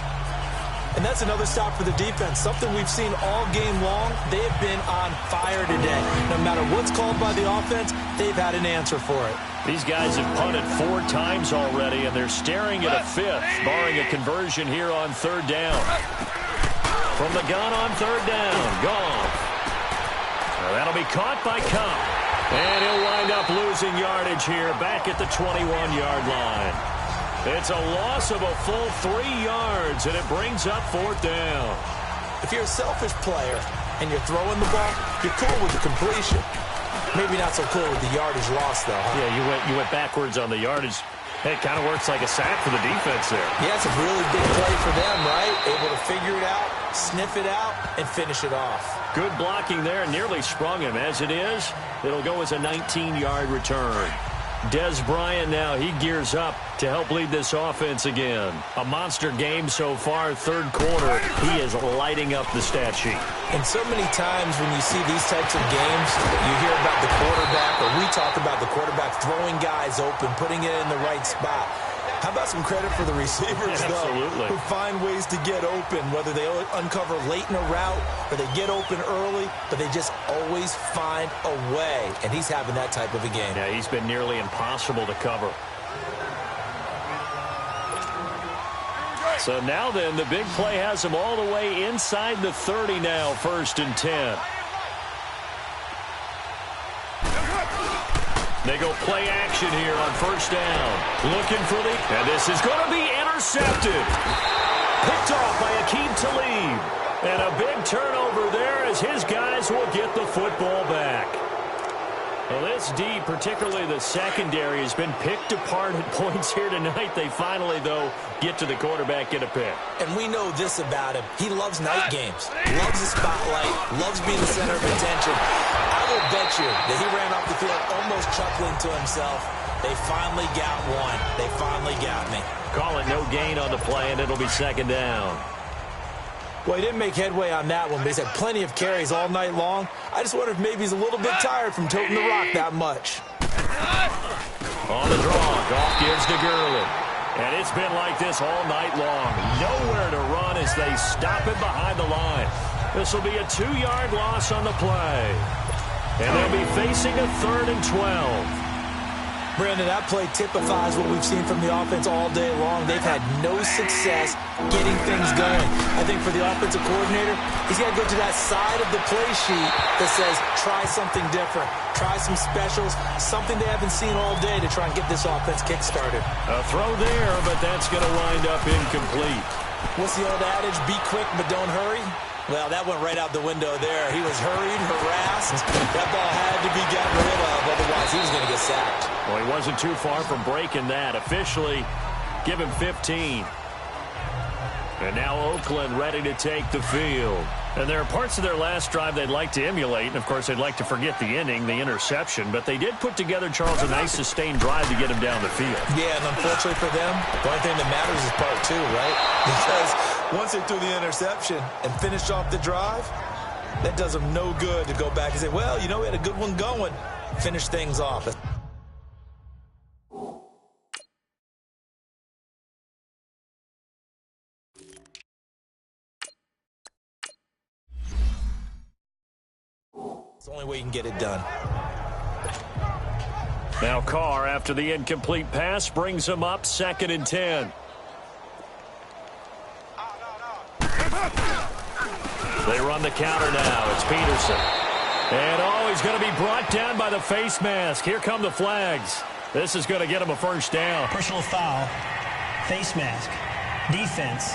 And that's another stop for the defense, something we've seen all game long. They have been on fire today. No matter what's called by the offense, they've had an answer for it. These guys have punted 4 times already, and they're staring at a 5th, barring a conversion here on 3rd down. From the gun on 3rd down, Goff. Now that'll be caught by Cup. And he'll wind up losing yardage here back at the 21-yard line. It's a loss of a full 3 yards, and it brings up 4th down. If you're a selfish player and you're throwing the ball, you're cool with the completion. Maybe not so cool with the yardage loss, though. Huh? Yeah, you went backwards on the yardage. Hey, it kind of works like a sack for the defense there. Yeah, it's a really big play for them, right? Able to figure it out, sniff it out, and finish it off. Good blocking there, nearly sprung him. As it is, it'll go as a 19-yard return. Dez Bryant now, he gears up to help lead this offense again. A monster game so far, 3rd quarter. He is lighting up the stat sheet. And so many times when you see these types of games, you hear about the quarterback, or we talk about the quarterback throwing guys open, putting it in the right spot. How about some credit for the receivers, though, who find ways to get open, whether they uncover late in a route or they get open early, but they just always find a way. And he's having that type of a game. Yeah, he's been nearly impossible to cover. So now then, the big play has him all the way inside the 30 now, 1st and 10. They go play action here on 1st down. Looking for the... And this is going to be intercepted. Picked off by Akeem Talib. And a big turnover there as his guys will get the football back. Well, this D, particularly the secondary, has been picked apart at points here tonight. They finally, though, get to the quarterback, get a pick. And we know this about him. He loves night games, loves the spotlight, loves being the center of attention. I will bet you that he ran off the field almost chuckling to himself. They finally got one. They finally got me. Call it no gain on the play, and it'll be 2nd down. Well, he didn't make headway on that one, but he's had plenty of carries all night long. I just wonder if maybe he's a little bit tired from toting the rock that much. On the draw, Goff gives to Gurley. And it's been like this all night long. Nowhere to run as they stop him behind the line. This will be a 2-yard loss on the play. And they'll be facing a 3rd and 12. Brandon, that play typifies what we've seen from the offense all day long. They've had no success getting things going. I think for the offensive coordinator, he's got to go to that side of the play sheet that says, try something different. Try some specials, something they haven't seen all day to try and get this offense kick-started. A throw there, but that's going to wind up incomplete. What's the old adage? Be quick, but don't hurry. Well, that went right out the window there. He was hurried, harassed. That ball had to be gotten rid of, otherwise he was going to get sacked. Well, he wasn't too far from breaking that. Officially, give him 15. And now Oakland ready to take the field. And there are parts of their last drive they'd like to emulate. And, of course, they'd like to forget the inning, the interception. But they did put together, Charles, a nice sustained drive to get him down the field. Yeah, and unfortunately for them, the only thing that matters is part 2, right? Because once they threw the interception and finished off the drive, that does them no good to go back and say, well, you know, we had a good one going. Finish things off. It's the only way you can get it done. Now Carr, after the incomplete pass, brings him up 2nd and 10. They run the counter now. It's Peterson. And, he's going to be brought down by the face mask. Here come the flags. This is going to get him a first down. Personal foul. Face mask. Defense.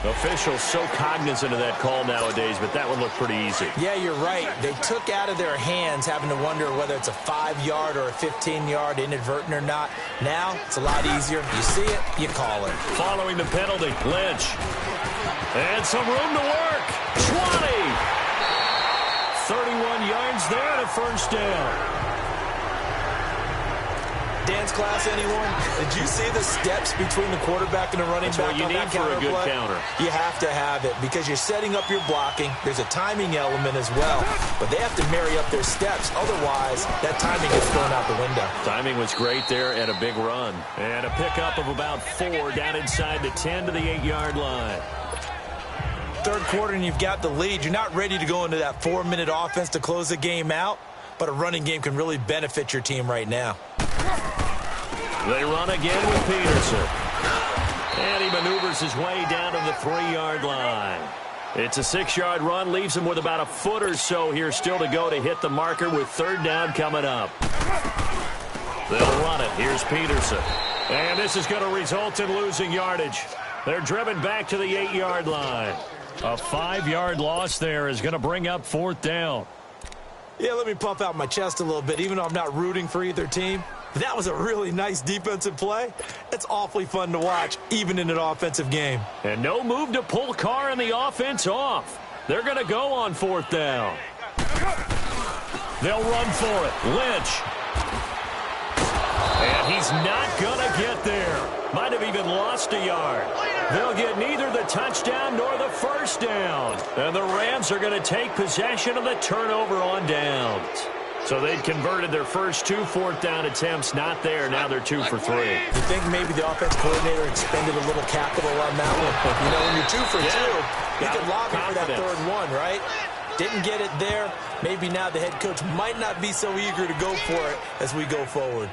Officials so cognizant of that call nowadays, but that one looked pretty easy. Yeah, you're right. They took out of their hands having to wonder whether it's a 5-yard or a 15-yard, inadvertent or not. Now, it's a lot easier. You see it, you call it. Following the penalty, Lynch. And some room to work. 20. 31 yards there and a first down. Dance class, anyone? Did you see the steps between the quarterback and the running back on that counter play? That's what you need for a good counter. You have to have it because you're setting up your blocking. There's a timing element as well, but they have to marry up their steps. Otherwise, that timing gets thrown out the window. Timing was great there and a big run. And a pickup of about 4 down inside the 10 to the 8-yard line. Third quarter and you've got the lead. You're not ready to go into that 4-minute offense to close the game out, but a running game can really benefit your team right now. They run again with Peterson. And he maneuvers his way down to the 3-yard line. It's a 6-yard run, leaves him with about a foot or so here still to go to hit the marker with 3rd down coming up. They'll run it. Here's Peterson. And this is going to result in losing yardage. They're driven back to the 8-yard line. A 5-yard loss there is going to bring up 4th down. Yeah, let me puff out my chest a little bit, even though I'm not rooting for either team. That was a really nice defensive play. It's awfully fun to watch, even in an offensive game. And no move to pull Carr and the offense off. They're going to go on 4th down. They'll run for it. Lynch. And he's not going to get there. Might have even lost a yard. They'll get neither the touchdown nor the first down. And the Rams are going to take possession of the turnover on downs. So they'd converted their first 2 4th down attempts. Not there. Now they're 2 for 3. You think maybe the offense coordinator expended a little capital on that one? You know, when you're 2 for 2, you can lobby for that 3rd one, right? Didn't get it there. Maybe now the head coach might not be so eager to go for it as we go forward.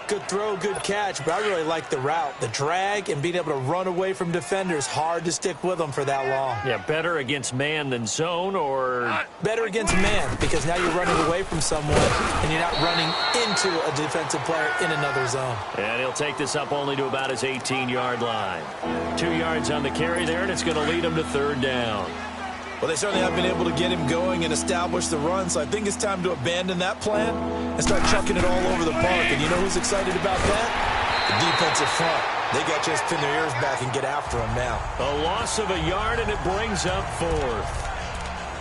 Good throw, good catch, but I really like the route. The drag and being able to run away from defenders, hard to stick with them for that long. Yeah, better against man than zone, or? Better against man, because now you're running away from someone and you're not running into a defensive player in another zone. And he'll take this up only to about his 18-yard line. 2 yards on the carry there, and it's going to lead him to 3rd down. Well, they certainly have been able to get him going and establish the run, so I think it's time to abandon that plan and start chucking it all over the park. And you know who's excited about that? The defensive front. They got to just pin their ears back and get after him now. A loss of a yard, and it brings up 4th.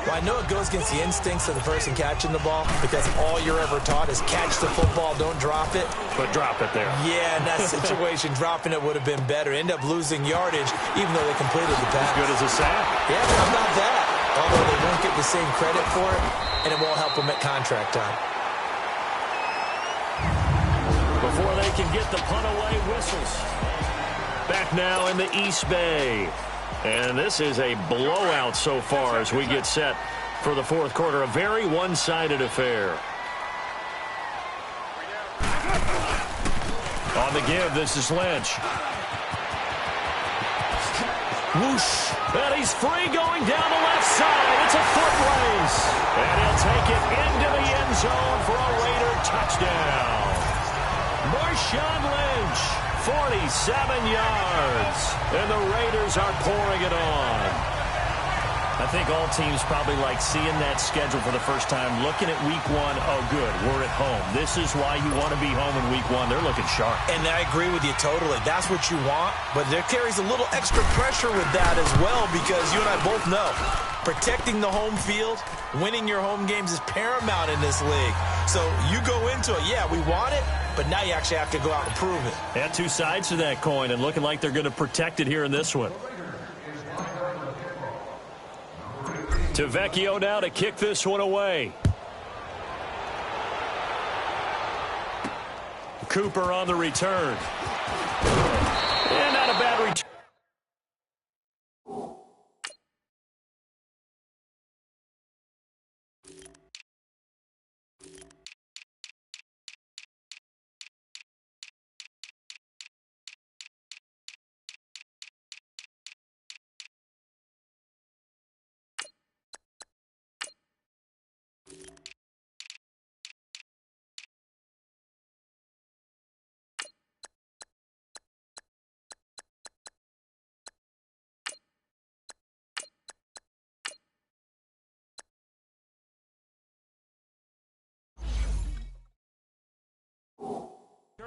Well, I know it goes against the instincts of the person catching the ball because all you're ever taught is catch the football, don't drop it. But drop it there. Yeah, in that situation, dropping it would have been better. End up losing yardage, even though they completed the pass. As good as a sack. Yeah, but how about that? Although they won't get the same credit for it, and it won't help them at contract time. Before they can get the punt away, whistles. Back now in the East Bay. And this is a blowout so far as we get set for the 4th quarter. A very one-sided affair. On the give, this is Lynch. Whoosh. And he's free going down the left side. It's a foot race. And he'll take it into the end zone for a Raider touchdown. Marshawn Lynch, 47 yards. And the Raiders are pouring it on. I think all teams probably like seeing that schedule for the first time, looking at week 1. Oh, good, we're at home. This is why you want to be home in week 1. They're looking sharp. And I agree with you totally. That's what you want. But there carries a little extra pressure with that as well because you and I both know protecting the home field, winning your home games is paramount in this league. So you go into it, yeah, we want it, but now you actually have to go out and prove it. And 2 sides to that coin and looking like they're going to protect it here in this one. To Vecchio now to kick this one away. Cooper on the return. And not a bad return.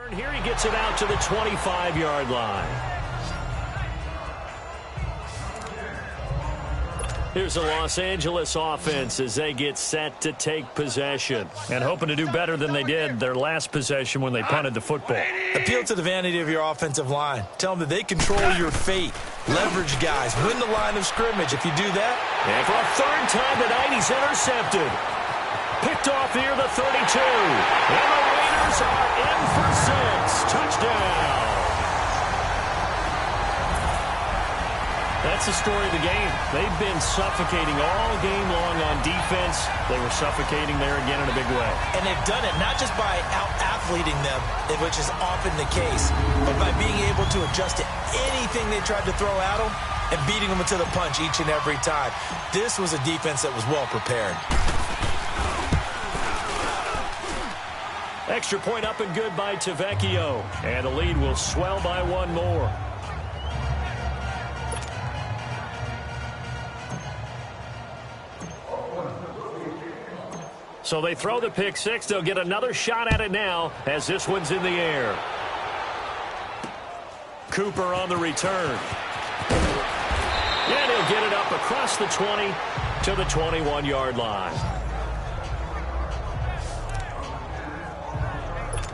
Here he gets it out to the 25-yard line. Here's the Los Angeles offense as they get set to take possession. And hoping to do better than they did their last possession when they punted the football. Appeal to the vanity of your offensive line. Tell them that they control your fate. Leverage guys. Win the line of scrimmage. If you do that. And for a third time tonight, he's intercepted. Picked off here, the 32. And the Raiders are in for 6. Touchdown. That's the story of the game. They've been suffocating all game long on defense. They were suffocating there again in a big way. And they've done it not just by out-athleting them, which is often the case, but by being able to adjust to anything they tried to throw at them and beating them to the punch each and every time. This was a defense that was well prepared. Extra point up and good by Tavecchio. And the lead will swell by one more. So they throw the pick six. They'll get another shot at it now as this one's in the air. Cooper on the return. And he'll get it up across the 20 to the 21-yard line.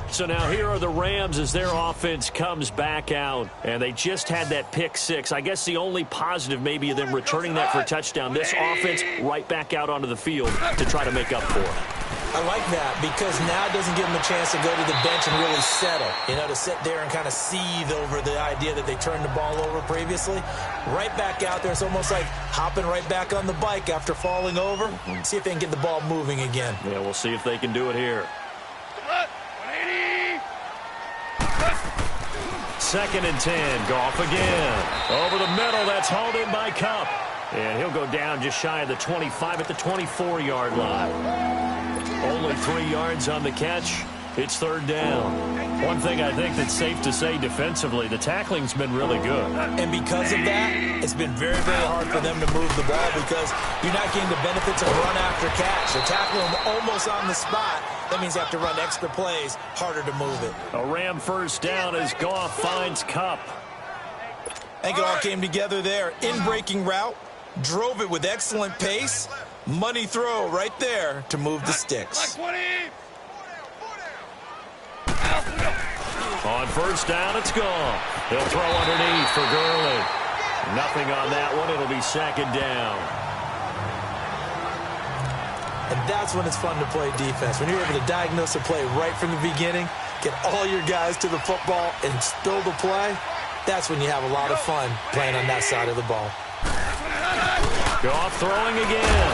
So now here are the Rams as their offense comes back out. And they just had that pick six. I guess the only positive maybe of them returning that for a touchdown. This offense right back out onto the field to try to make up for it. I like that because now it doesn't give them a chance to go to the bench and really settle. You know, to sit there and kind of seethe over the idea that they turned the ball over previously. Right back out there. It's almost like hopping right back on the bike after falling over. See if they can get the ball moving again. Yeah, we'll see if they can do it here. 2nd and 10. Goff again. Over the middle. That's hauled in by Kupp. And he'll go down just shy of the 25 at the 24-yard line. Only 3 yards on the catch. It's 3rd down. One thing I think that's safe to say defensively, the tackling's been really good. And because of that, it's been very, very hard for them to move the ball because you're not getting the benefits of run after catch. They're tackling them almost on the spot. That means they have to run extra plays, harder to move it. A Ram first down as Goff finds Kupp. I think it all came together there. In-breaking route, drove it with excellent pace. Money throw right there to move the sticks. On first down, it's gone. He'll throw underneath for Gurley. Nothing on that one. It'll be 2nd down. And that's when it's fun to play defense. When you're able to diagnose a play right from the beginning, get all your guys to the football, and spill the play, that's when you have a lot of fun playing on that side of the ball. Goff throwing again.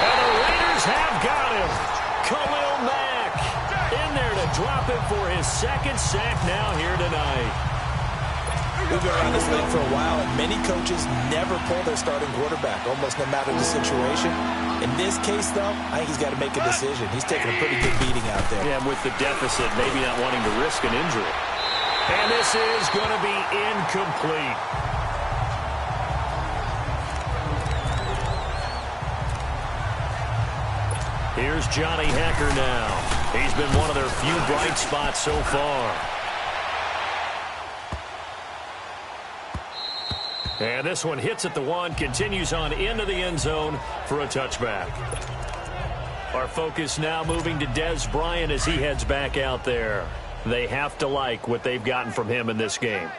And the Raiders have got him. Khalil Mack in there to drop him for his 2nd sack now here tonight. We've been around this league for a while, and many coaches never pull their starting quarterback, almost no matter the situation. In this case, though, I think he's got to make a decision. He's taking a pretty good beating out there. Yeah, with the deficit, maybe not wanting to risk an injury. And this is going to be incomplete. Here's Johnny Hecker now. He's been one of their few bright spots so far. And this one hits at the 1, continues on into the end zone for a touchback. Our focus now moving to Dez Bryant as he heads back out there. They have to like what they've gotten from him in this game.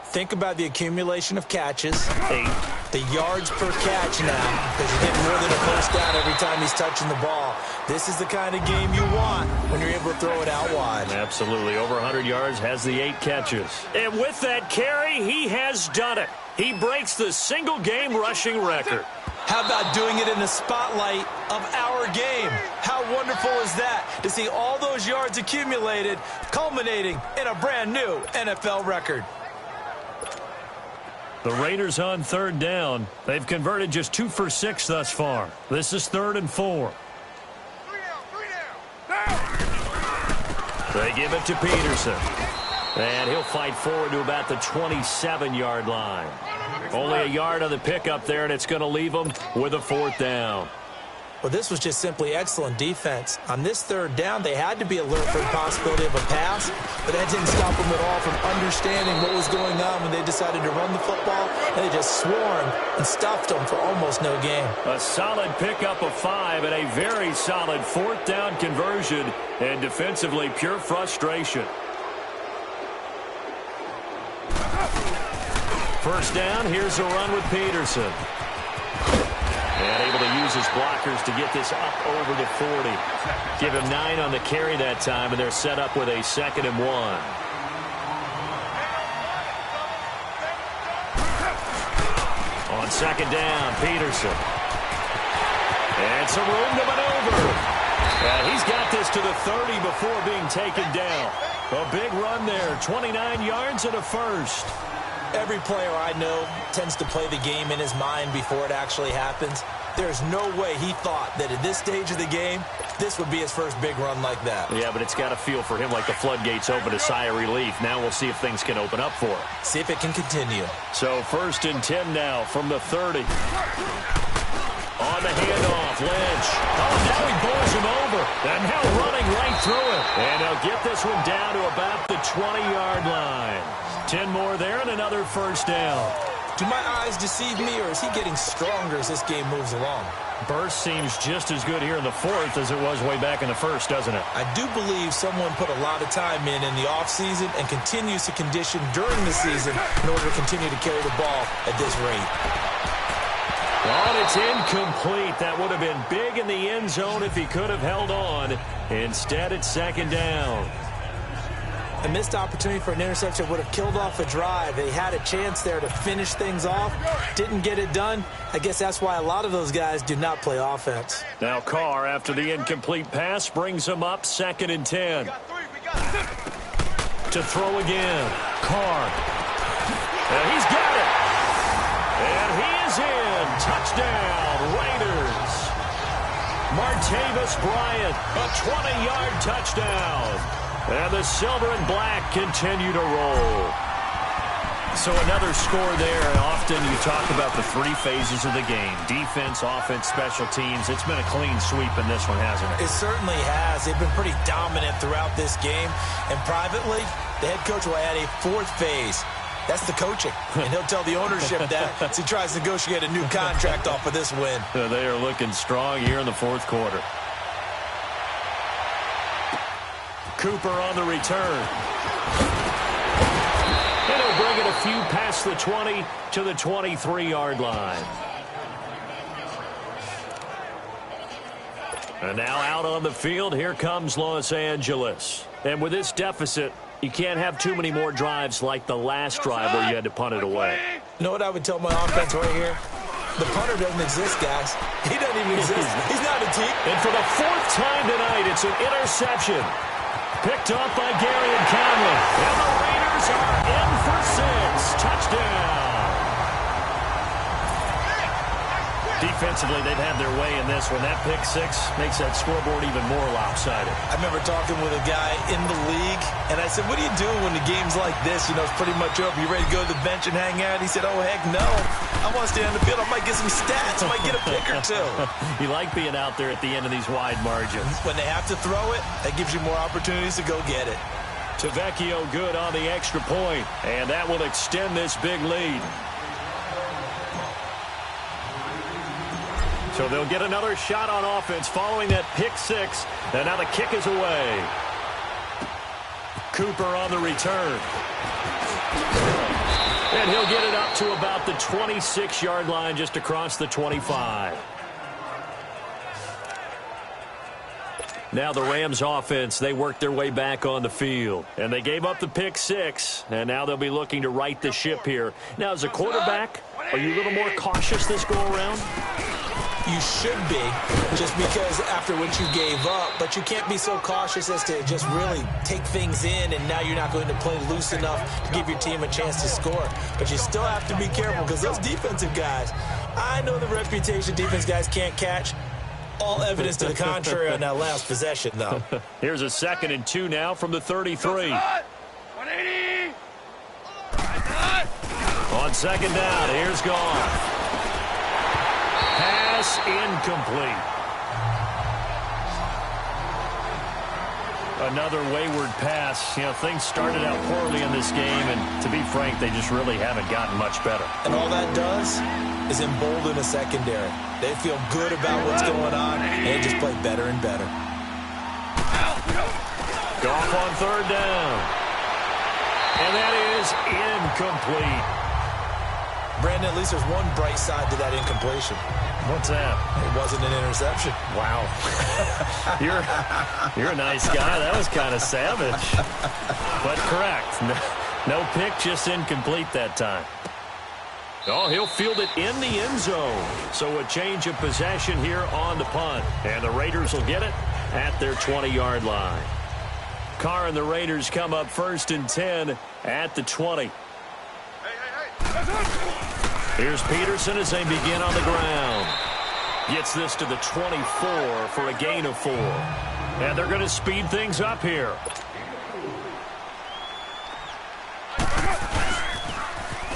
Think about the accumulation of catches. 8. The yards per catch now, because you're getting more than a first down every time he's touching the ball. This is the kind of game you want when you're able to throw it out wide. Absolutely. Over 100 yards, has the 8 catches. And with that carry, he has done it. He breaks the single-game rushing record. How about doing it in the spotlight of our game? How wonderful is that to see all those yards accumulated, culminating in a brand new NFL record? The Raiders on 3rd down. They've converted just 2 for 6 thus far. This is 3rd and 4. They give it to Peterson. And he'll fight forward to about the 27-yard line. Only a yard on the pickup there, and it's going to leave them with a 4th down. Well, this was just simply excellent defense. On this third down, they had to be alert for the possibility of a pass, but that didn't stop them at all from understanding what was going on when they decided to run the football, and they just swarmed and stuffed them for almost no gain. A solid pickup of 5 and a very solid fourth down conversion, and defensively pure frustration. First down, here's a run with Peterson. And able to use his blockers to get this up over the 40. Give him 9 on the carry that time, and they're set up with a 2nd and 1. On 2nd down, Peterson. And some room to maneuver. He's got this to the 30 before being taken down. A big run there, 29 yards and a first. Every player I know tends to play the game in his mind before it actually happens. There's no way he thought that at this stage of the game, this would be his first big run like that. Yeah, but it's got to feel for him like the floodgates open, a sigh of relief. Now we'll see if things can open up for him. See if it can continue. So 1st and 10 now from the 30. On the handoff, Lynch. Oh, now he bowls him over. And now running right through it. And they'll get this one down to about the 20-yard line. 10 more there and another first down. Do my eyes deceive me, or is he getting stronger as this game moves along? Burst seems just as good here in the 4th as it was way back in the 1st, doesn't it? I do believe someone put a lot of time in the offseason and continues to condition during the season in order to continue to carry the ball at this rate. Oh, it's incomplete. That would have been big in the end zone if he could have held on. Instead, it's 2nd down. A missed opportunity for an interception would have killed off a drive. They had a chance there to finish things off. Didn't get it done. I guess that's why a lot of those guys do not play offense. Now Carr, after the incomplete pass, brings him up 2nd and 10. To throw again. Carr. And he's got it. And he is in. Touchdown, Raiders. Martavis Bryant, a 20-yard touchdown. And the silver and black continue to roll. So another score there. Often you talk about the 3 phases of the game. Defense, offense, special teams. It's been a clean sweep in this one, hasn't it? It certainly has. They've been pretty dominant throughout this game. And privately, the head coach will add a 4th phase. That's the coaching. And he'll tell the ownership that as he tries to negotiate a new contract off of this win. They are looking strong here in the 4th quarter. Cooper on the return. And he'll bring it a few past the 20 to the 23-yard line. And now out on the field, here comes Los Angeles. And with this deficit, you can't have too many more drives like the last drive where you had to punt it away. You know what I would tell my offense right here? The punter doesn't exist, guys. He doesn't even exist. He's not a team. And for the 4th time tonight, it's an interception. Picked off by Gary and Conley. And the Raiders are in for 6. Touchdown. Defensively, they've had their way in this one. That pick 6 makes that scoreboard even more lopsided. I remember talking with a guy in the league, and I said, what do you do when the game's like this? You know, it's pretty much over. You ready to go to the bench and hang out? He said, oh, heck no. I want to stay on the field. I might get some stats. I might get a pick or 2. You like being out there at the end of these wide margins. When they have to throw it, that gives you more opportunities to go get it. Tavecchio good on the extra point, and that will extend this big lead. So they'll get another shot on offense following that pick 6, and now the kick is away. Cooper on the return. And he'll get it up to about the 26-yard line, just across the 25. Now the Rams offense, they worked their way back on the field. And they gave up the pick 6, and now they'll be looking to right the ship here. Now, as a quarterback, are you a little more cautious this go-around? You should be, just because after what you gave up, but you can't be so cautious as to just really take things in, and now you're not going to play loose enough to give your team a chance to score. But you still have to be careful, because those defensive guys, I know the reputation defense guys can't catch. All evidence to the contrary on that last possession, though. Here's a 2nd and 2 now from the 33. 180. On 2nd down, here's Goff. Pass incomplete. Another wayward pass. You know, things started out poorly in this game, and to be frank, they just really haven't gotten much better. And all that does is embolden a secondary. They feel good about what's going on, and they just play better and better. Goff on third down. And that is incomplete. Brandon, at least there's one bright side to that incompletion. What's that? It wasn't an interception. Wow. You're a nice guy. That was kind of savage. But correct. No pick, just incomplete that time. Oh, he'll field it in the end zone. So a change of possession here on the punt. And the Raiders will get it at their 20-yard line. Carr and the Raiders come up 1st and 10 at the 20. Here's Peterson as they begin on the ground. Gets this to the 24 for a gain of 4. And they're going to speed things up here.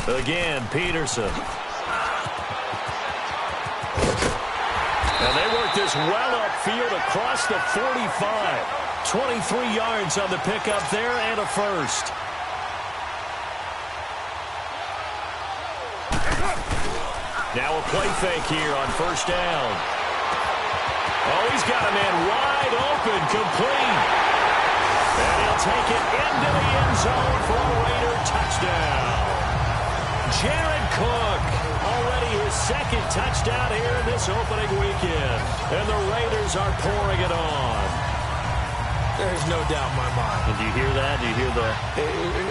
Again, Peterson. And they work this well upfield across the 45. 23 yards on the pickup there and a first. Now a play fake here on 1st down. Oh, he's got a man wide open, complete. And he'll take it into the end zone for a Raider touchdown. Jared Cook, already his 2nd touchdown here in this opening weekend. And the Raiders are pouring it on. There's no doubt in my mind. Did you hear that? Do you hear the...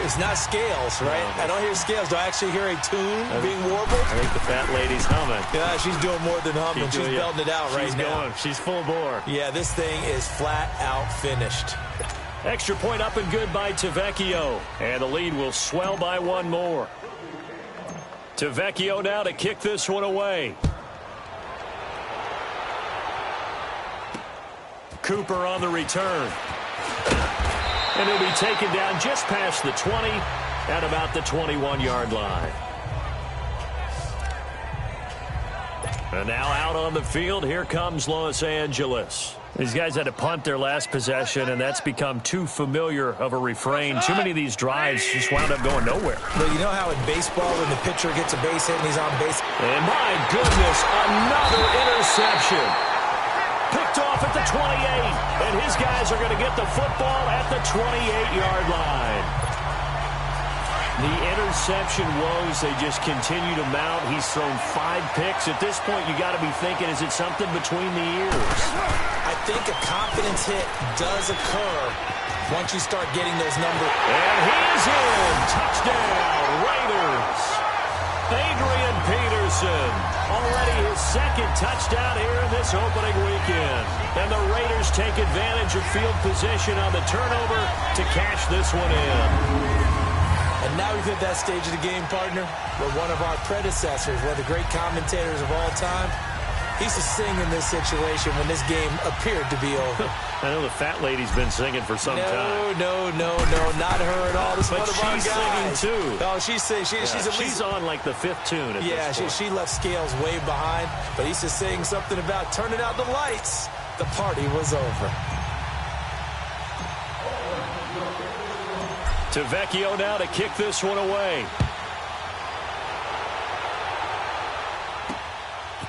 It's not scales, right? No. I don't hear scales. Do I actually hear a tune being warbled? I think the fat lady's humming. Yeah, she's doing more than humming. She's belting it out right now. She's full bore. Yeah, this thing is flat out finished. Extra point up and good by Tavecchio. And the lead will swell by one more. Tavecchio now to kick this one away. Cooper on the return. And he'll be taken down just past the 20 at about the 21-yard line. And now out on the field, here comes Los Angeles. These guys had to punt their last possession, and that's become too familiar of a refrain. Too many of these drives just wound up going nowhere. Well, you know how in baseball when the pitcher gets a base hit and he's on base? And my goodness, another interception. Picked off at the 28, and his guys are going to get the football at the 28-yard line. The interception woes, they just continue to mount. He's thrown 5 picks. At this point, you got to be thinking, is it something between the ears? I think a confidence hit does occur once you start getting those numbers. And he is in. Touchdown, Raiders. Adrian Peterson, already his 2nd touchdown here in this opening weekend. And the Raiders take advantage of field position on the turnover to cash this one in. And now we've hit that stage of the game, partner, where one of our predecessors, one of the great commentators of all time, he used to sing in this situation when this game appeared to be over. I know the fat lady's been singing for some time. No, not her at all. This but one of our she's guys. singing too. Oh, she's singing. She's on like the 5th tune at this point. She left Scales way behind, but he used to sing something about turning out the lights. The party was over. Tavecchio now to kick this one away.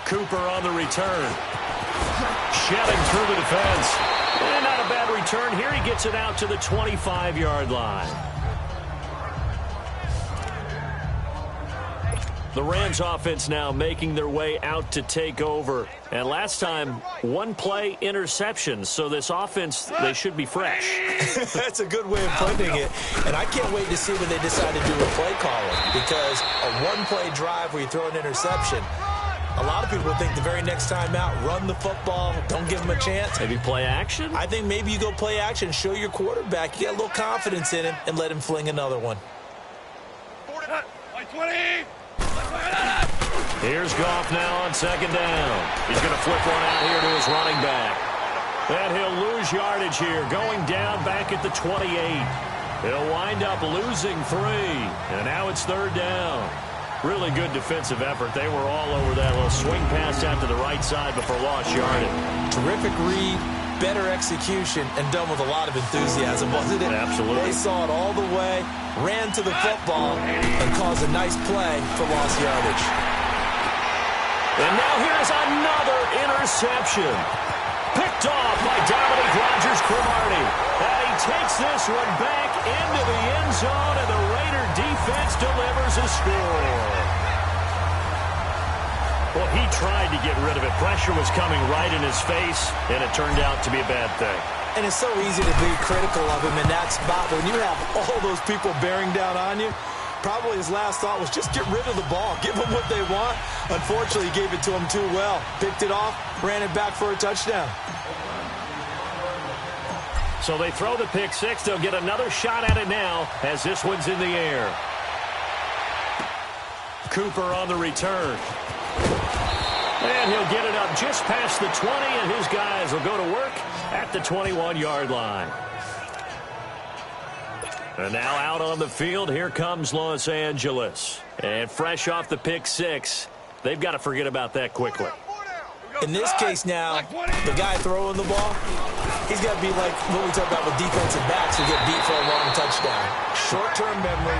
Cooper on the return. Shedding through the defense. And not a bad return. Here he gets it out to the 25-yard line. The Rams offense now making their way out to take over. And last time, 1 play interceptions. So this offense, they should be fresh. That's a good way of putting it. And I can't wait to see when they decide to do a play calling. Because a 1-play drive where you throw an interception, a lot of people think the very next time out, run the football, don't give them a chance. Maybe play action? I think maybe you go play action, show your quarterback, you got a little confidence in him, and let him fling another one. 20! Here's Goff now on 2nd down. He's going to flip one out here to his running back. And he'll lose yardage here, going down back at the 28. He'll wind up losing 3. And now it's 3rd down. Really good defensive effort. They were all over that little swing pass out to the right side before lost yardage. Terrific read, better execution, and done with a lot of enthusiasm, wasn't it? Absolutely. They saw it all the way, ran to the football, and caused a nice play for lost yardage. And now here's another interception. Picked off by Dominique Rodgers-Cromartie. And he takes this one back into the end zone, and the Raider defense delivers a score. Well, he tried to get rid of it. Pressure was coming right in his face, and it turned out to be a bad thing. And it's so easy to be critical of him in that spot. When you have all those people bearing down on you, probably his last thought was just get rid of the ball. Give them what they want. Unfortunately, he gave it to them too well. Picked it off, ran it back for a touchdown. So they throw the pick six. They'll get another shot at it now as this one's in the air. Cooper on the return. And he'll get it up just past the 20, and his guys will go to work at the 21-yard line. And now out on the field, here comes Los Angeles. And fresh off the pick six, they've got to forget about that quickly. In this case now, the guy throwing the ball, he's got to be like what we talk about with defensive backs who get beat for a long touchdown. Short-term memory,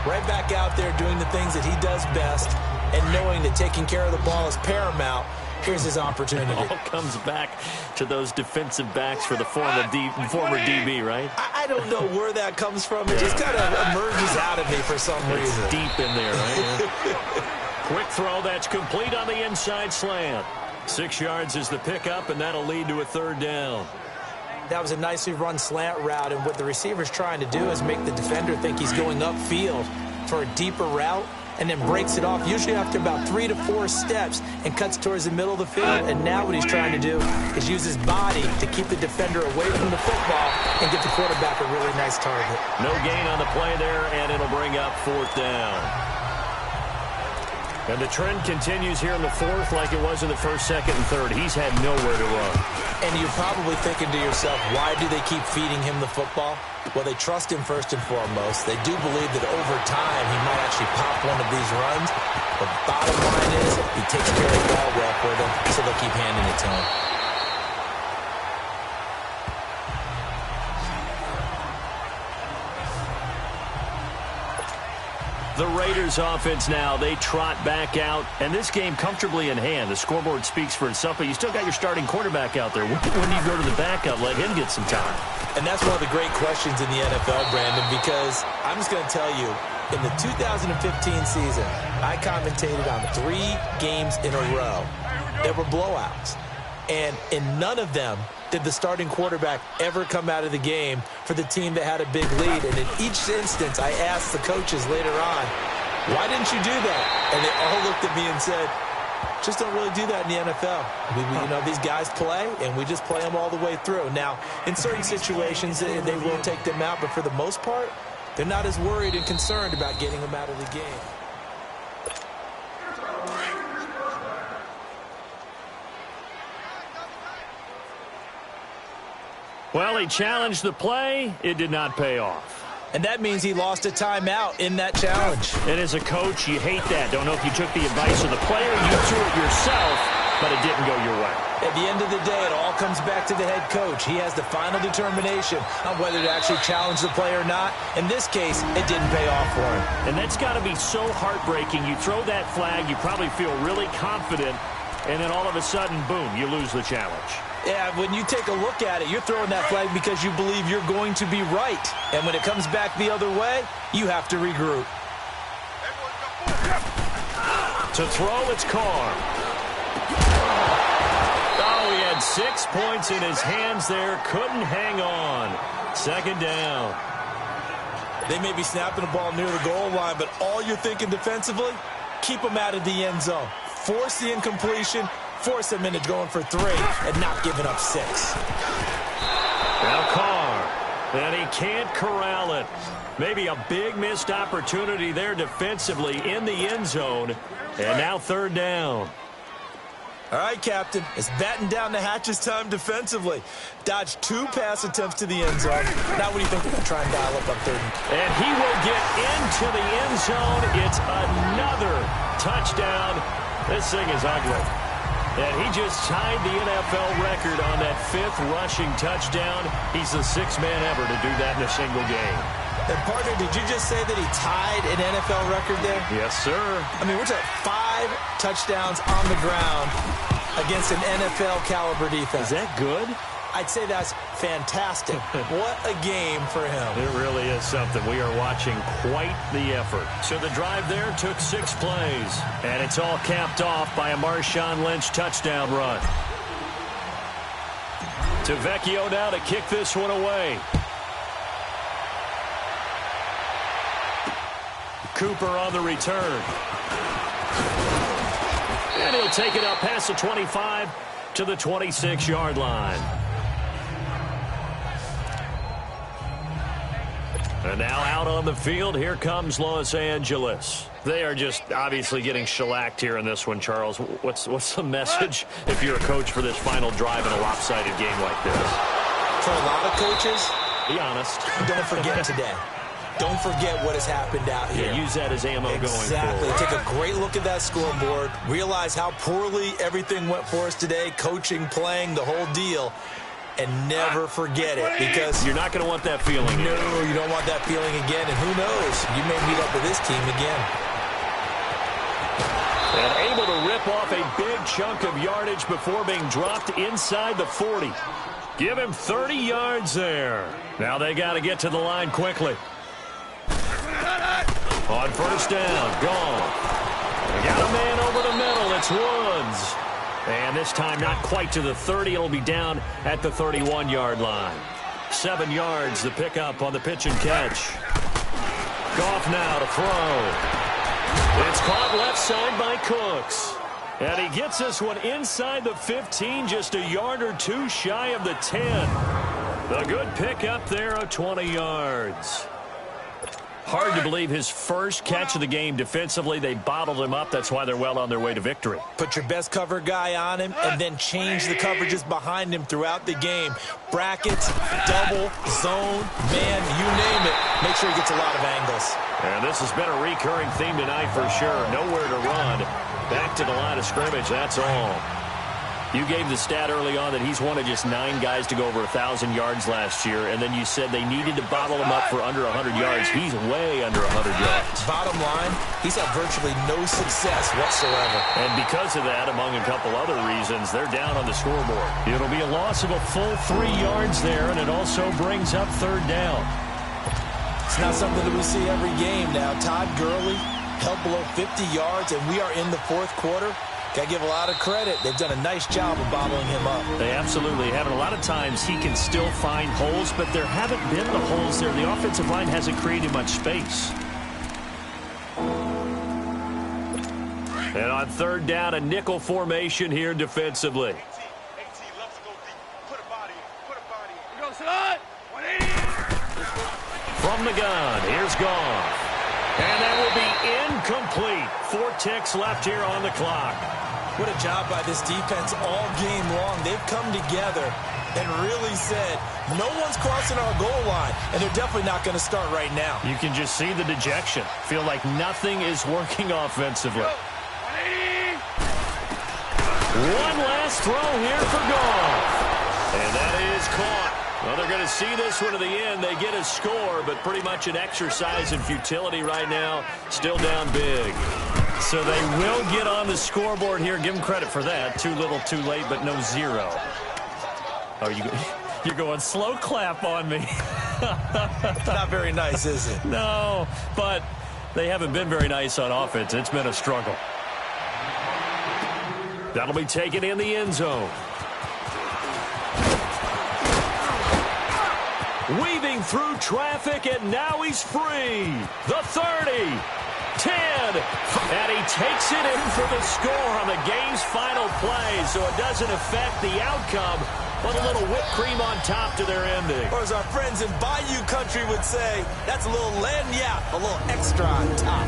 right back out there doing the things that he does best, and knowing that taking care of the ball is paramount. Here's his opportunity. It all comes back to those defensive backs for the former DB, right? I don't know where that comes from. It just kind of emerges out of me for some reason. It's deep in there, right? Quick throw that's complete on the inside slant. 6 yards is the pickup, and that'll lead to a third down. That was a nicely run slant route, and what the receiver's trying to do is make the defender think he's going upfield for a deeper route, and then breaks it off, usually after about 3 to 4 steps, and cuts towards the middle of the field. And now what he's trying to do is use his body to keep the defender away from the football and get the quarterback a really nice target. No gain on the play there, and it'll bring up fourth down. And the trend continues here in the fourth like it was in the first, second, and third. He's had nowhere to run. And you're probably thinking to yourself, why do they keep feeding him the football? Well, they trust him first and foremost. They do believe that over time he might actually pop one of these runs. But bottom line is he takes care of the ball well for them, so they'll keep handing it to him. The Raiders offense now, they trot back out, and this game comfortably in hand. The scoreboard speaks for itself, but you still got your starting quarterback out there. When do you go to the backup, let him get some time? And that's one of the great questions in the NFL, Brandon, because I'm just going to tell you, in the 2015 season, I commentated on 3 games in a row that were blowouts. And in none of them did the starting quarterback ever come out of the game for the team that had a big lead. And in each instance, I asked the coaches later on, why didn't you do that? And they all looked at me and said, just don't really do that in the NFL. You know, these guys play, and we just play them all the way through. Now, in certain situations, they will take them out, but for the most part, they're not as worried and concerned about getting them out of the game. Well, he challenged the play. It did not pay off. And that means he lost a timeout in that challenge. And as a coach, you hate that. Don't know if you took the advice of the player, you threw it yourself, but it didn't go your way. At the end of the day, it all comes back to the head coach. He has the final determination on whether to actually challenge the play or not. In this case, it didn't pay off for him. And that's got to be so heartbreaking. You throw that flag, you probably feel really confident, and then all of a sudden, boom, you lose the challenge. Yeah, when you take a look at it, you're throwing that flag because you believe you're going to be right. And when it comes back the other way, you have to regroup. To throw, it's Carr. Oh, he had 6 points in his hands there. Couldn't hang on. Second down. They may be snapping the ball near the goal line, but all you're thinking defensively, keep them out of the end zone. Force the incompletion. Force them into going for 3 and not giving up 6. Now Carr, and he can't corral it. Maybe a big missed opportunity there defensively in the end zone. And now third down. All right, Captain, it's batten down the hatches time defensively. Dodged 2 pass attempts to the end zone. Now what do you think they're going to try and dial up on third? And he will get into the end zone. It's another touchdown. This thing is ugly. And he just tied the NFL record on that 5th rushing touchdown. He's the 6th man ever to do that in a single game. And, partner, did you just say that he tied an NFL record there? Yes, sir. I mean, we're talking 5 touchdowns on the ground against an NFL-caliber defense. Is that good? I'd say that's fantastic. What a game for him. It really is something. We are watching quite the effort. So the drive there took 6 plays, and it's all capped off by a Marshawn Lynch touchdown run. To Vecchio now to kick this one away. Cooper on the return. And he'll take it up past the 25 to the 26-yard line. And now out on the field, here comes Los Angeles. They are just obviously getting shellacked here in this one, Charles. What's the message if you're a coach for this final drive in a lopsided game like this? For a lot of coaches, be honest. Don't forget today. Don't forget what has happened out here. Yeah, use that as ammo going forward. Exactly. Take a great look at that scoreboard. Realize how poorly everything went for us today. Coaching, playing, the whole deal. And never forget it, because you're not going to want that feeling. No, you don't want that feeling again. And who knows? You may meet up with this team again. And able to rip off a big chunk of yardage before being dropped inside the 40. Give him 30 yards there. Now they got to get to the line quickly. On first down, gone. We got a man over the middle. It's Woods. And this time not quite to the 30. It'll be down at the 31-yard line. 7 yards the pickup on the pitch and catch. Goff now to throw. It's caught left side by Cooks. And he gets this one inside the 15, just a yard or two shy of the 10. The good pickup there of 20 yards. Hard to believe his first catch of the game defensively. They bottled him up. That's why they're well on their way to victory. Put your best cover guy on him and then change the coverages behind him throughout the game. Brackets, double, zone, man, you name it. Make sure he gets a lot of angles. And this has been a recurring theme tonight for sure. Nowhere to run. Back to the line of scrimmage, that's all. You gave the stat early on that he's one of just 9 guys to go over 1,000 yards last year, and then you said they needed to bottle him up for under 100 yards. He's way under 100 yards. Bottom line, he's had virtually no success whatsoever. And because of that, among a couple other reasons, they're down on the scoreboard. It'll be a loss of a full 3 yards there, and it also brings up 3rd down. It's not something that we see every game now. Todd Gurley held below 50 yards, and we are in the 4th quarter. Got to give a lot of credit. They've done a nice job of bottling him up. They absolutely have. And a lot of times he can still find holes, but there haven't been the holes there. The offensive line hasn't created much space. And on 3rd down, a nickel formation here defensively. From the gun, here's Goff. And that will be incomplete. 4 ticks left here on the clock. What a job by this defense all game long. They've come together and really said, no one's crossing our goal line, and they're definitely not going to start right now. You can just see the dejection. Feel like nothing is working offensively. One last throw here for Goff. And that is caught. Well, they're going to see this one to the end. They get a score, but pretty much an exercise in futility right now. Still down big. So they will get on the scoreboard here. Give them credit for that. Too little, too late, but no 0. Oh, you're going slow clap on me. Not very nice, is it? No, but they haven't been very nice on offense. It's been a struggle. That'll be taken in the end zone. Weaving through traffic, and now he's free. The 30. 10. And he takes it in for the score on the game's final play, so it doesn't affect the outcome, but a little whipped cream on top to their ending. Or as our friends in Bayou Country would say, that's a little lagniappe, a little extra on top.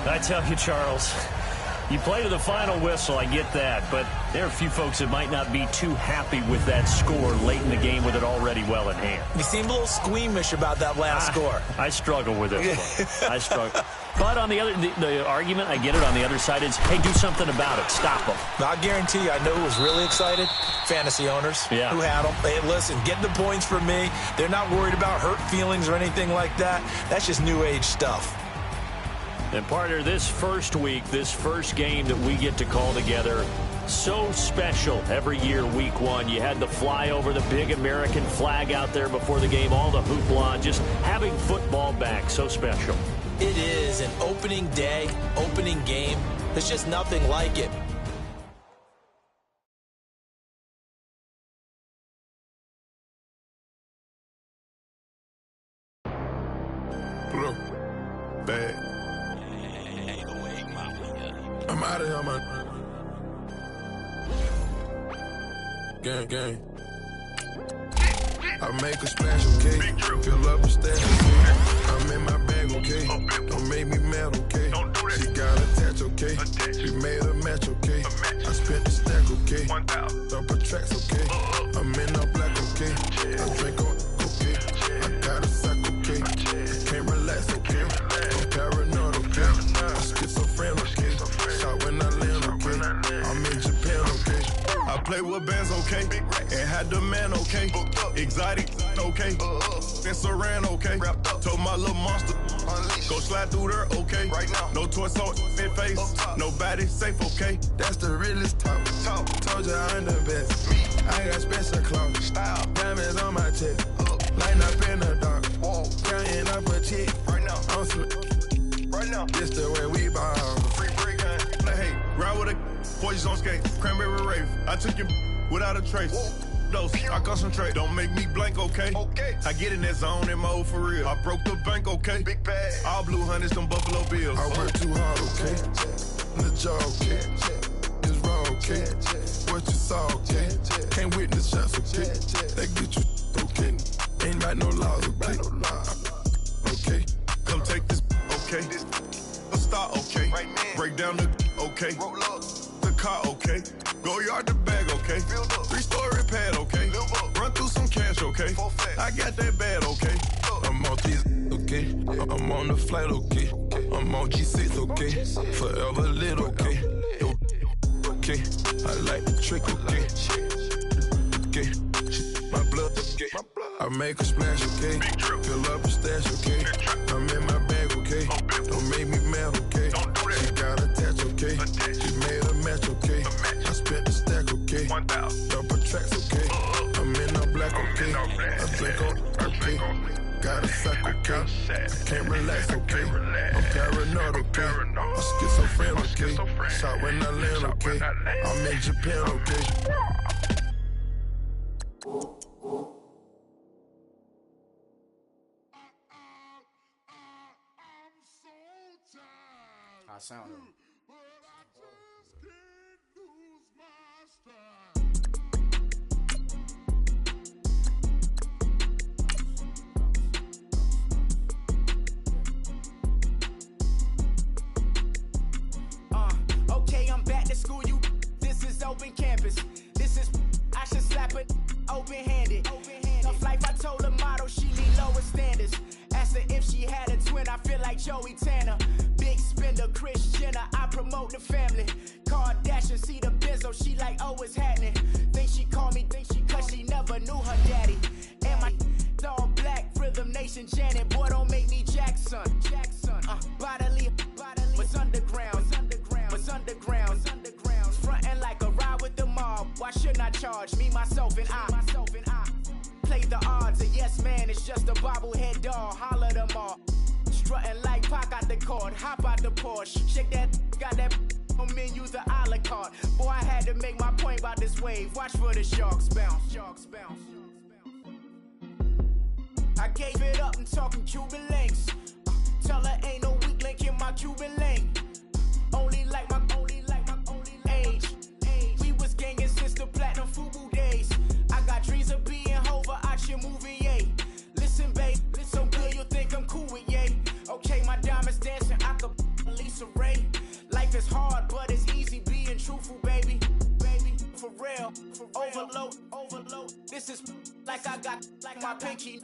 I tell you, Charles, You play to the final whistle, I get that, but there are a few folks that might not be too happy with that score late in the game with it already well in hand. You seem a little squeamish about that last score. I struggle with this one. I struggle. But on the other, the argument, I get it, on the other side is, hey, do something about it. Stop them. I guarantee you, I know who was really excited. Fantasy owners who had them. Hey, listen, get the points from me. They're not worried about hurt feelings or anything like that. That's just new age stuff. And partner, this first week, this first game that we get to call together, so special every year, week one. You had the flyover, the big American flag out there before the game, all the hoopla, just having football back, so special. It is an opening day, opening game. There's just nothing like it. Bad. I'm out of here, man. Gang. I make a splash, okay? Fill up a stash, okay? I'm in my bag, okay? Don't make me mad, okay? She got attached, okay? We made a match, okay? I spent the stack, okay? Double tracks, okay? I'm in all black, okay? I drink on, okay? I got a sack, okay? I can't relax, okay? I'm paranoid, okay? I'm schizophrenic, okay? Shot when I land, okay? I'm in Japan, okay? I play with bands, okay? And had the man, okay? Exotic, okay? And Saran, okay? Told my little monster, go slide through there, okay? No torso in face, nobody safe, okay? That's the realest talk. Told you I'm the best. I got special clothes, diamonds on my chest, lighting up in the dark, counting up a check. I'm some, this the way we ball. Free gun. Hey, ride with a boys on skate, cranberry rave. I took you without a trace. I concentrate, don't make me blank, okay? I get in that zone in mode for real. I broke the bank, okay? Big bag. All blue hundreds, them Buffalo Bills. I work too hard, okay? The job, okay? It's raw, okay? What you saw, okay? Can't witness shots, okay? They get you, okay? Ain't got no laws, okay? Okay? Come take this, okay? A star, okay? Break down the, okay? The car, okay? Go yard the bag, okay? 3-story pad, okay? Run through some cash, okay? I got that bad, okay? I'm on these, okay? I'm on the flight, okay? I'm on G6, okay? Forever lit, okay? Okay? I like the trick, okay? Okay? My blood, okay? I make a splash, okay? Fill up a stash, okay? I'm in my bag, okay? Don't make me mad, okay? She got attached, okay? She made a match, okay? I spent the stack, okay? Double tracks, okay? I'm in all black, okay? I drink on, okay? Got a sack, okay? I can't relax, okay? I'm paranoid, okay? I'm schizophrenic, okay? Shot when I land, okay? I'm in Japan, okay? I sound it. Okay, I'm back to school, you. This is open campus. This is, I should slap it open-handed. Tough life, I told her motto, she need lower standards. Asked her if she had a twin, I feel like Joey Tanner. Big spender, Kris Jenner, I promote the family. Kardashian, see the Benzo, she like, oh, it's happening. Think she called me, cause she never knew her daddy. And my all black, Rhythm Nation, Janet, boy, don't make me Jackson. Bodily, what's underground, what's underground. Frontin' like a ride with the mob, why shouldn't I charge me, myself, and I? Play the odds, a yes man is just a bobblehead doll, holler them all. Strutting like Pac out the court, hop out the Porsche, shake that, got that on menu, the a la carte. Boy, I had to make my point about this wave, watch for the sharks bounce, sharks bounce. I gave it up, I'm talking Cuban links. Tell her ain't no weak link in my Cuban link. Only like my age. We was gangin' since the platinum FUBU days. I got dreams of being Hova out your movie, yay. Listen, babe, so good you'll think I'm cool with yay. Okay, my diamonds dancing, I could Lisa Ray. Life is hard, but it's overload. This is like I got like my pinky.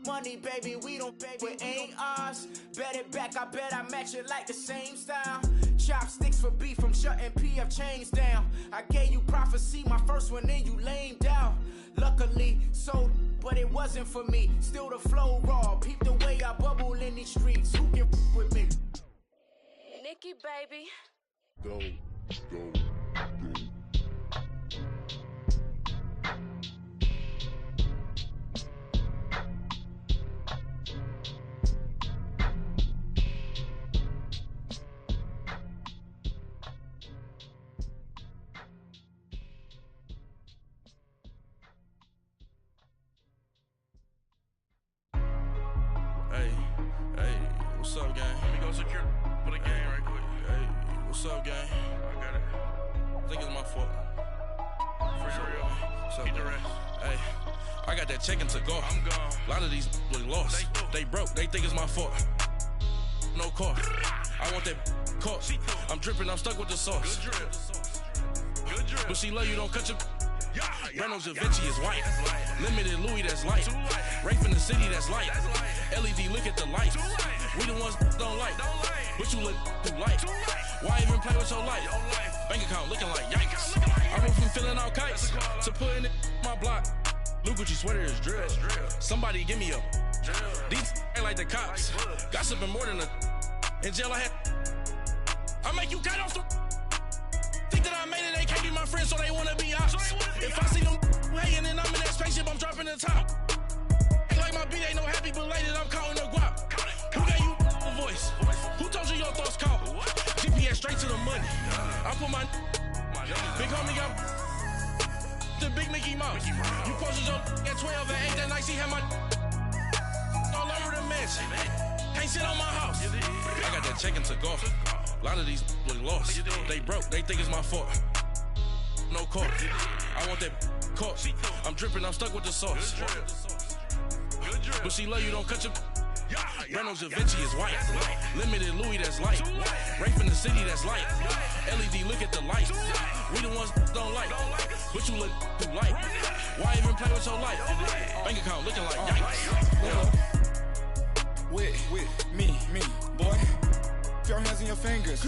Money, baby, we don't pay, but ain't ours. Bet it back, I bet I match it like the same style. Chopsticks for beef from shutting PF chains down. I gave you prophecy, my first one, then you lamed down. Luckily, sold, but it wasn't for me. Still the flow raw, peep the way I bubble in these streets. Who can with me? Nikki, baby. Go. Hey, what's up, gang? Let me go secure for the game right quick. Hey, what's up, gang? I got it. I think it's my fault. For real. Keep the rest. Hey, I got that chicken to go. I'm gone. A lot of these look lost. They broke. They think it's my fault. No car. I want that car. I'm dripping. I'm stuck with the sauce. Good drip. But she love you. Don't cut your. Reynolds Da Vinci is white. Limited Louis, that's light. Rafe in the city, that's light. LED, look at the lights. We the ones don't like. But you look too light. Why even play with your life? Bank account looking like yikes. I went from filling out kites to putting it in my block. Blue Gucci sweater is drill. Somebody give me a. These ain't like the cops. Gossiping more than a. In jail I had. I make you cut off the. Think that I made it, they can't be my friends, so they wanna be ops. If I see them hating and I'm in that spaceship, I'm dropping the top. Ain't like my beat ain't no happy, but later I'm counting the guap. Who gave you the voice? Who told you your thoughts count? GPS straight to the money. I put my big homie got the big Mickey Mouse. You posted your at 12 and 8 that night, she had my all over the mansion. Can't sit on my house. I got that chicken to go. A lot of these look lost. They broke, they think it's my fault. No car. I want that car. I'm dripping, I'm stuck with the sauce. But she love you, don't cut your. Reynolds Da Vinci is white. Limited Louis, that's light. Rafe in the city, that's light. LED, look at the lights. We the ones don't like. But you look too light. Why even play with your life? Bank account looking like yikes. With me, boy. Your hands in your fingers.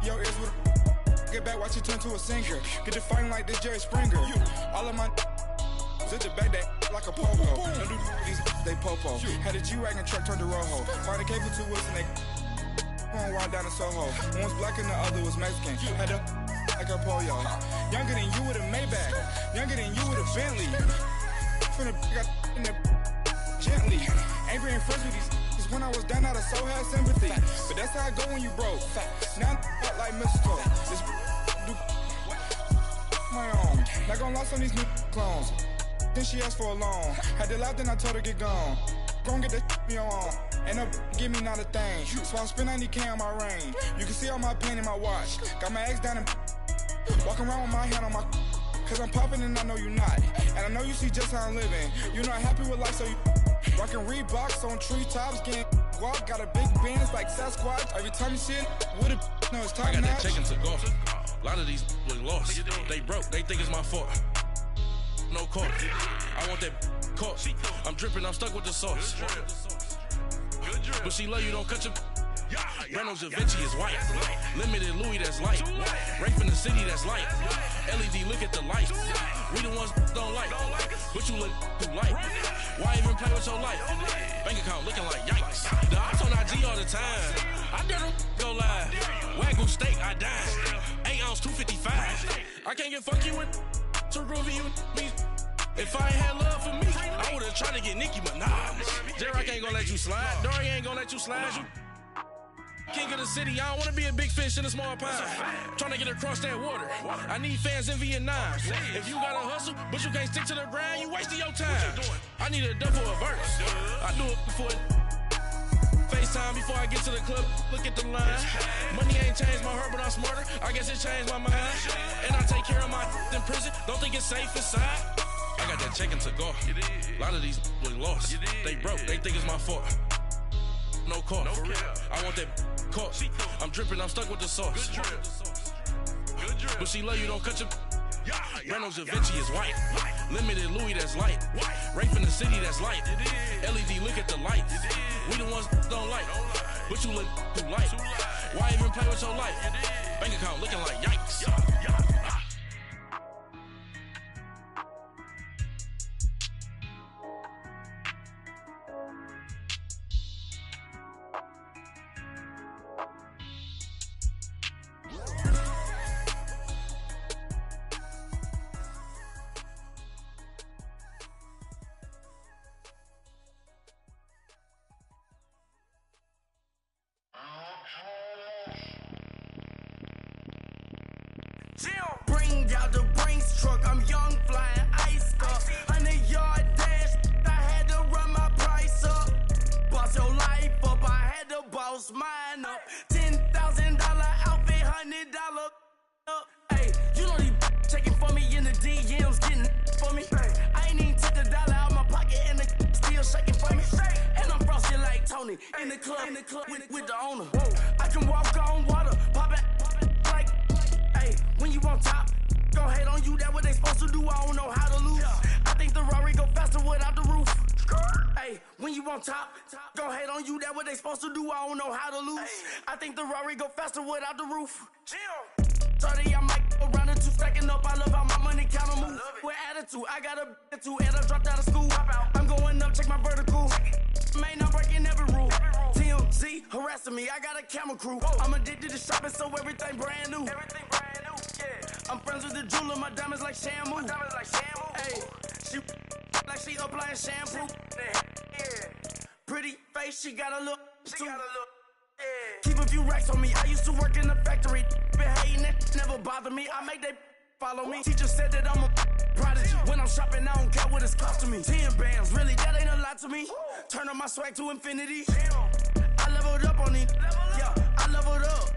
Your ears with get back, watch you turn to a singer. Get to fighting like this Jerry Springer. All of my sit the back that like a popo. Don't do these they popo. Had a G-Wagon truck turned to Rojo. Find a cable 2 wheels and they on ride down to Soho. One was black and the other was Mexican. Had a like a pollo. Younger than you with a Maybach. Younger than you with a Bentley. From the got in the gently. Angry and friends with these. When I was down, I so had sympathy. But that's how I go when you broke. Now I'm like mistletoe. This do my own. Not gonna lie on these new clones. Then she asked for a loan. Had to laugh, then I told her get gone. Gon' get that me on. And up, give me not a thing. So I spend 90K on my range. You can see all my pain in my watch. Got my ex down and walking around with my hand on my. Cause I'm popping and I know you not. And I know you see just how I'm living. You're not happy with life, so you. Rockin' Reeboks on treetops, getting guap, got a big band, it's like Sasquatch. Every time you see it, with a no, it's top notch. I got that chicken to go. A lot of these look lost. They broke, they think it's my fault. No car. I want that car. I'm dripping, I'm stuck with the sauce. But she love you, don't cut your. Reynolds Da Vinci is white. Limited Louis, that's light. Rafe in the city, that's light. LED, look at the lights. We the ones don't like. But you look too light. Why even play with your life? Bank account looking like yikes. The ops on IG all the time. I dare them go live. Wagyu steak, I dine. 8 ounce, 255. I can't get funky with too groovy you me. If I ain't had love for me, I would've tried to get Nicki Minaj. Derek ain't gonna let you slide. Dory ain't gonna let you slide. You king of the city, I don't wanna be a big fish in a small pond. Trying to get across that water. I need fans in Vietnam. If you gotta hustle, but you can't stick to the grind, you wasting your time. I need a double a verse. I do it before FaceTime before I get to the club. Look at the line. Money ain't changed my heart, but I'm smarter. I guess it changed my mind. And I take care of my in prison. Don't think it's safe inside. I got that chicken to go. A lot of these look lost. They broke. They think it's my fault. No car. I want that car. I'm dripping, I'm stuck with the sauce. But she love you, don't cut your. Reynolds Da Vinci is white. Limited Louis, that's light. Rafe in the city, that's light. LED, look at the lights. We the ones don't like. But you look too light. Why even play with your life? Bank account looking like yikes. Bring out the Brinks truck, I'm young, flying ice up. 100-yard dash, I had to run my price up. Boss your life up, I had to boss mine up. $10,000 outfit, $100 up. Hey, you know these checking for me in the DMs, getting for me. I ain't even took $1 out my pocket and the still shaking for me. And I'm frosty like Tony in the club with the owner. I can walk on water, pop it like. Hey, when you on top, gon' hate on you, that what they supposed to do, I don't know how to lose. I think the Rari go faster without the roof. Hey, when you on top, gon' hate on you, that what they supposed to do, I don't know how to lose. I think the Rari go faster without the roof. 30, I might go round the two, stacking up, I love how my money count on move. With attitude, I got a attitude, and I dropped out of school. I'm going up, check my vertical. Man, I'm breaking every rule. TMZ harassing me, I got a camera crew. I'm addicted to shopping, so everything brand new. I'm friends with the jeweler, my diamonds like Shamu. Hey, she like she applying shampoo. Pretty face, she got a look. Keep a few racks on me. I used to work in the factory. Been hating it, never bother me. I make they follow me. Teacher said that I'm a prodigy. When I'm shopping, I don't care what it's costing me. 10 bands, really, that ain't a lot to me. Turn up my swag to infinity. I leveled up on these. Yeah, I leveled up.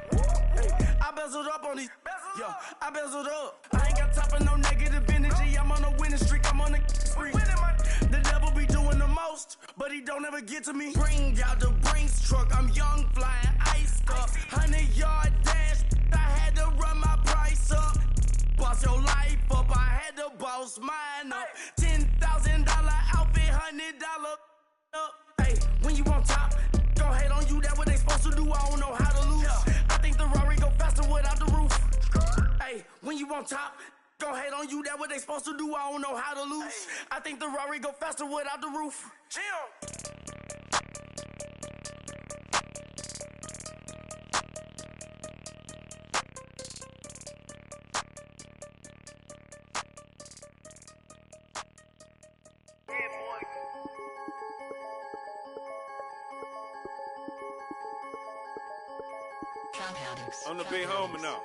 Hey, I bezeled up on these. Yeah, I bezeled up. I ain't got time for no negative energy. I'm on a winning streak. I'm on a spree. The devil be doing the most, but he don't ever get to me. Bring out the Brinks truck. I'm young, flying ice up. 100-yard dash. I had to run my price up. Boss your life up. I had to boss mine up. $10,000 outfit, $100 up. Hey, when you on top, gon' hate on you. That what they supposed to do. I don't know how to lose. I think the Rari go faster without the roof. Hey, when you on top, gon' hate on you. That what they supposed to do. I don't know how to lose. I think the Rari go faster without the roof. I'm the big homie now.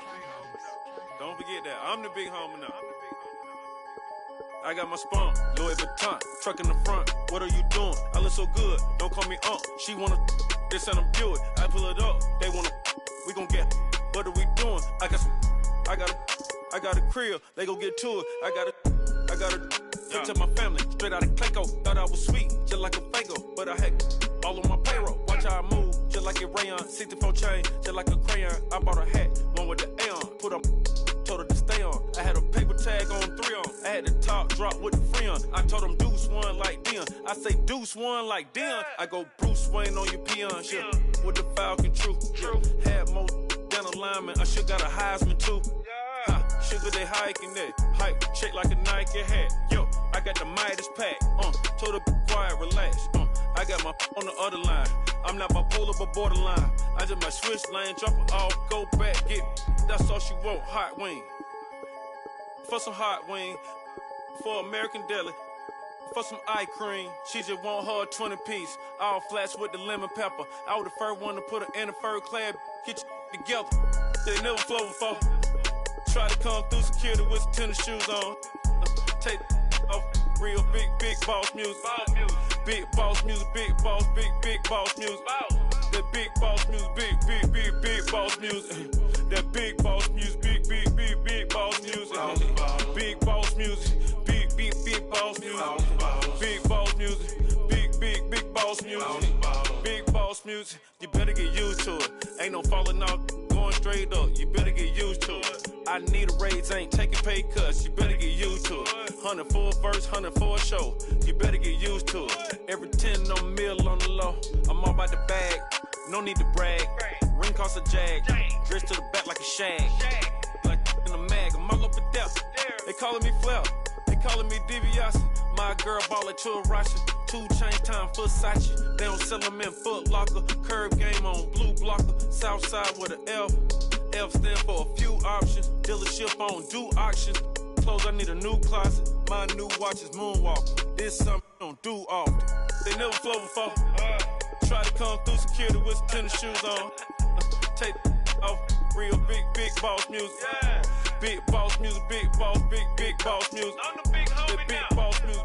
Don't forget that. I'm the big homie now. I got my spawn, Louis Vuitton, truck in the front. What are you doing? I look so good. Don't call me She wanna this and I'm Buick. I pull it up. They wanna we gon' get. What are we doing? I got a crib. They gon' get to it. I got a picture my family straight out of Clayco. Thought I was sweet, just like a Fago, but I had all on my payroll. Watch how I move, just like a rayon. 64 chain, just like a crayon. I bought a hat, one with the Aeon. Put on, told her to stay on. I had a paper tag on 3 on. I had the top drop with the Freon. I told them Deuce one like Dion. I say Deuce one like Dion. I go Bruce Wayne on your peon. Yeah, with the Falcon, true. Had more than a lineman. I should got a Heisman too. Sugar, they hiking that. Hype, shake like a Nike hat. Yo, I got the Midas pack. Told her quiet, relax. I got my on the other line. I'm not bipolar, but borderline. I just might switch lane, drop it off, go back, get. That's all she want, hot wing. For some hot wing, for American deli. For some eye cream, she just want her 20-piece. All flats with the lemon pepper. I was the first one to put her in a fur clad. Get you together. They never flow before. Try to come through security with some tennis shoes on. Take off real big boss music. Big boss music, big boss music. That big boss music, big boss music. That big boss music, big boss music. Big boss music, big boss music. Big boss music, big boss music. Big boss music, you better get used to it. Ain't no falling off, going straight up, you better get used to it. I need a raise, ain't taking pay cuts, you better get used to it. 100 for a verse, 100 for a show, you better get used to it. Every 10 on mill on the low, I'm all about the bag, no need to brag. Ring cost a jag, dressed to the back like a shag. Like in a mag, I'm all up and down. They calling me Flair, they calling me DiBiase. My girl ball like Churashi, 2 chain time for Versace. They don't sell them in Foot Locker, curb game on blue blocker. South side with an F, F stand for a few options. Dealership on do auctions. Clothes, I need a new closet. My new watch is Moonwalk. This something I don't do often. They never flow before. Try to come through security with some tennis shoes on. Take off, real big boss music. Big boss music, big boss music. I'm the big homie that big now. boss music,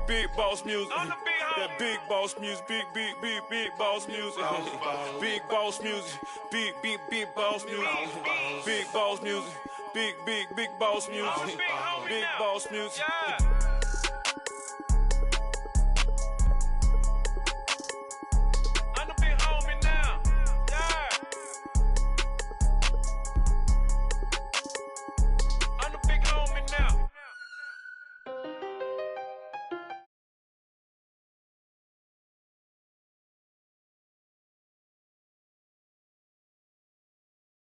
big boss music. I'm the big homie. That big boss music, big boss music. Big boss music, big boss music. Big boss music, big boss music. I'm the big homie Big now. boss music. Yeah.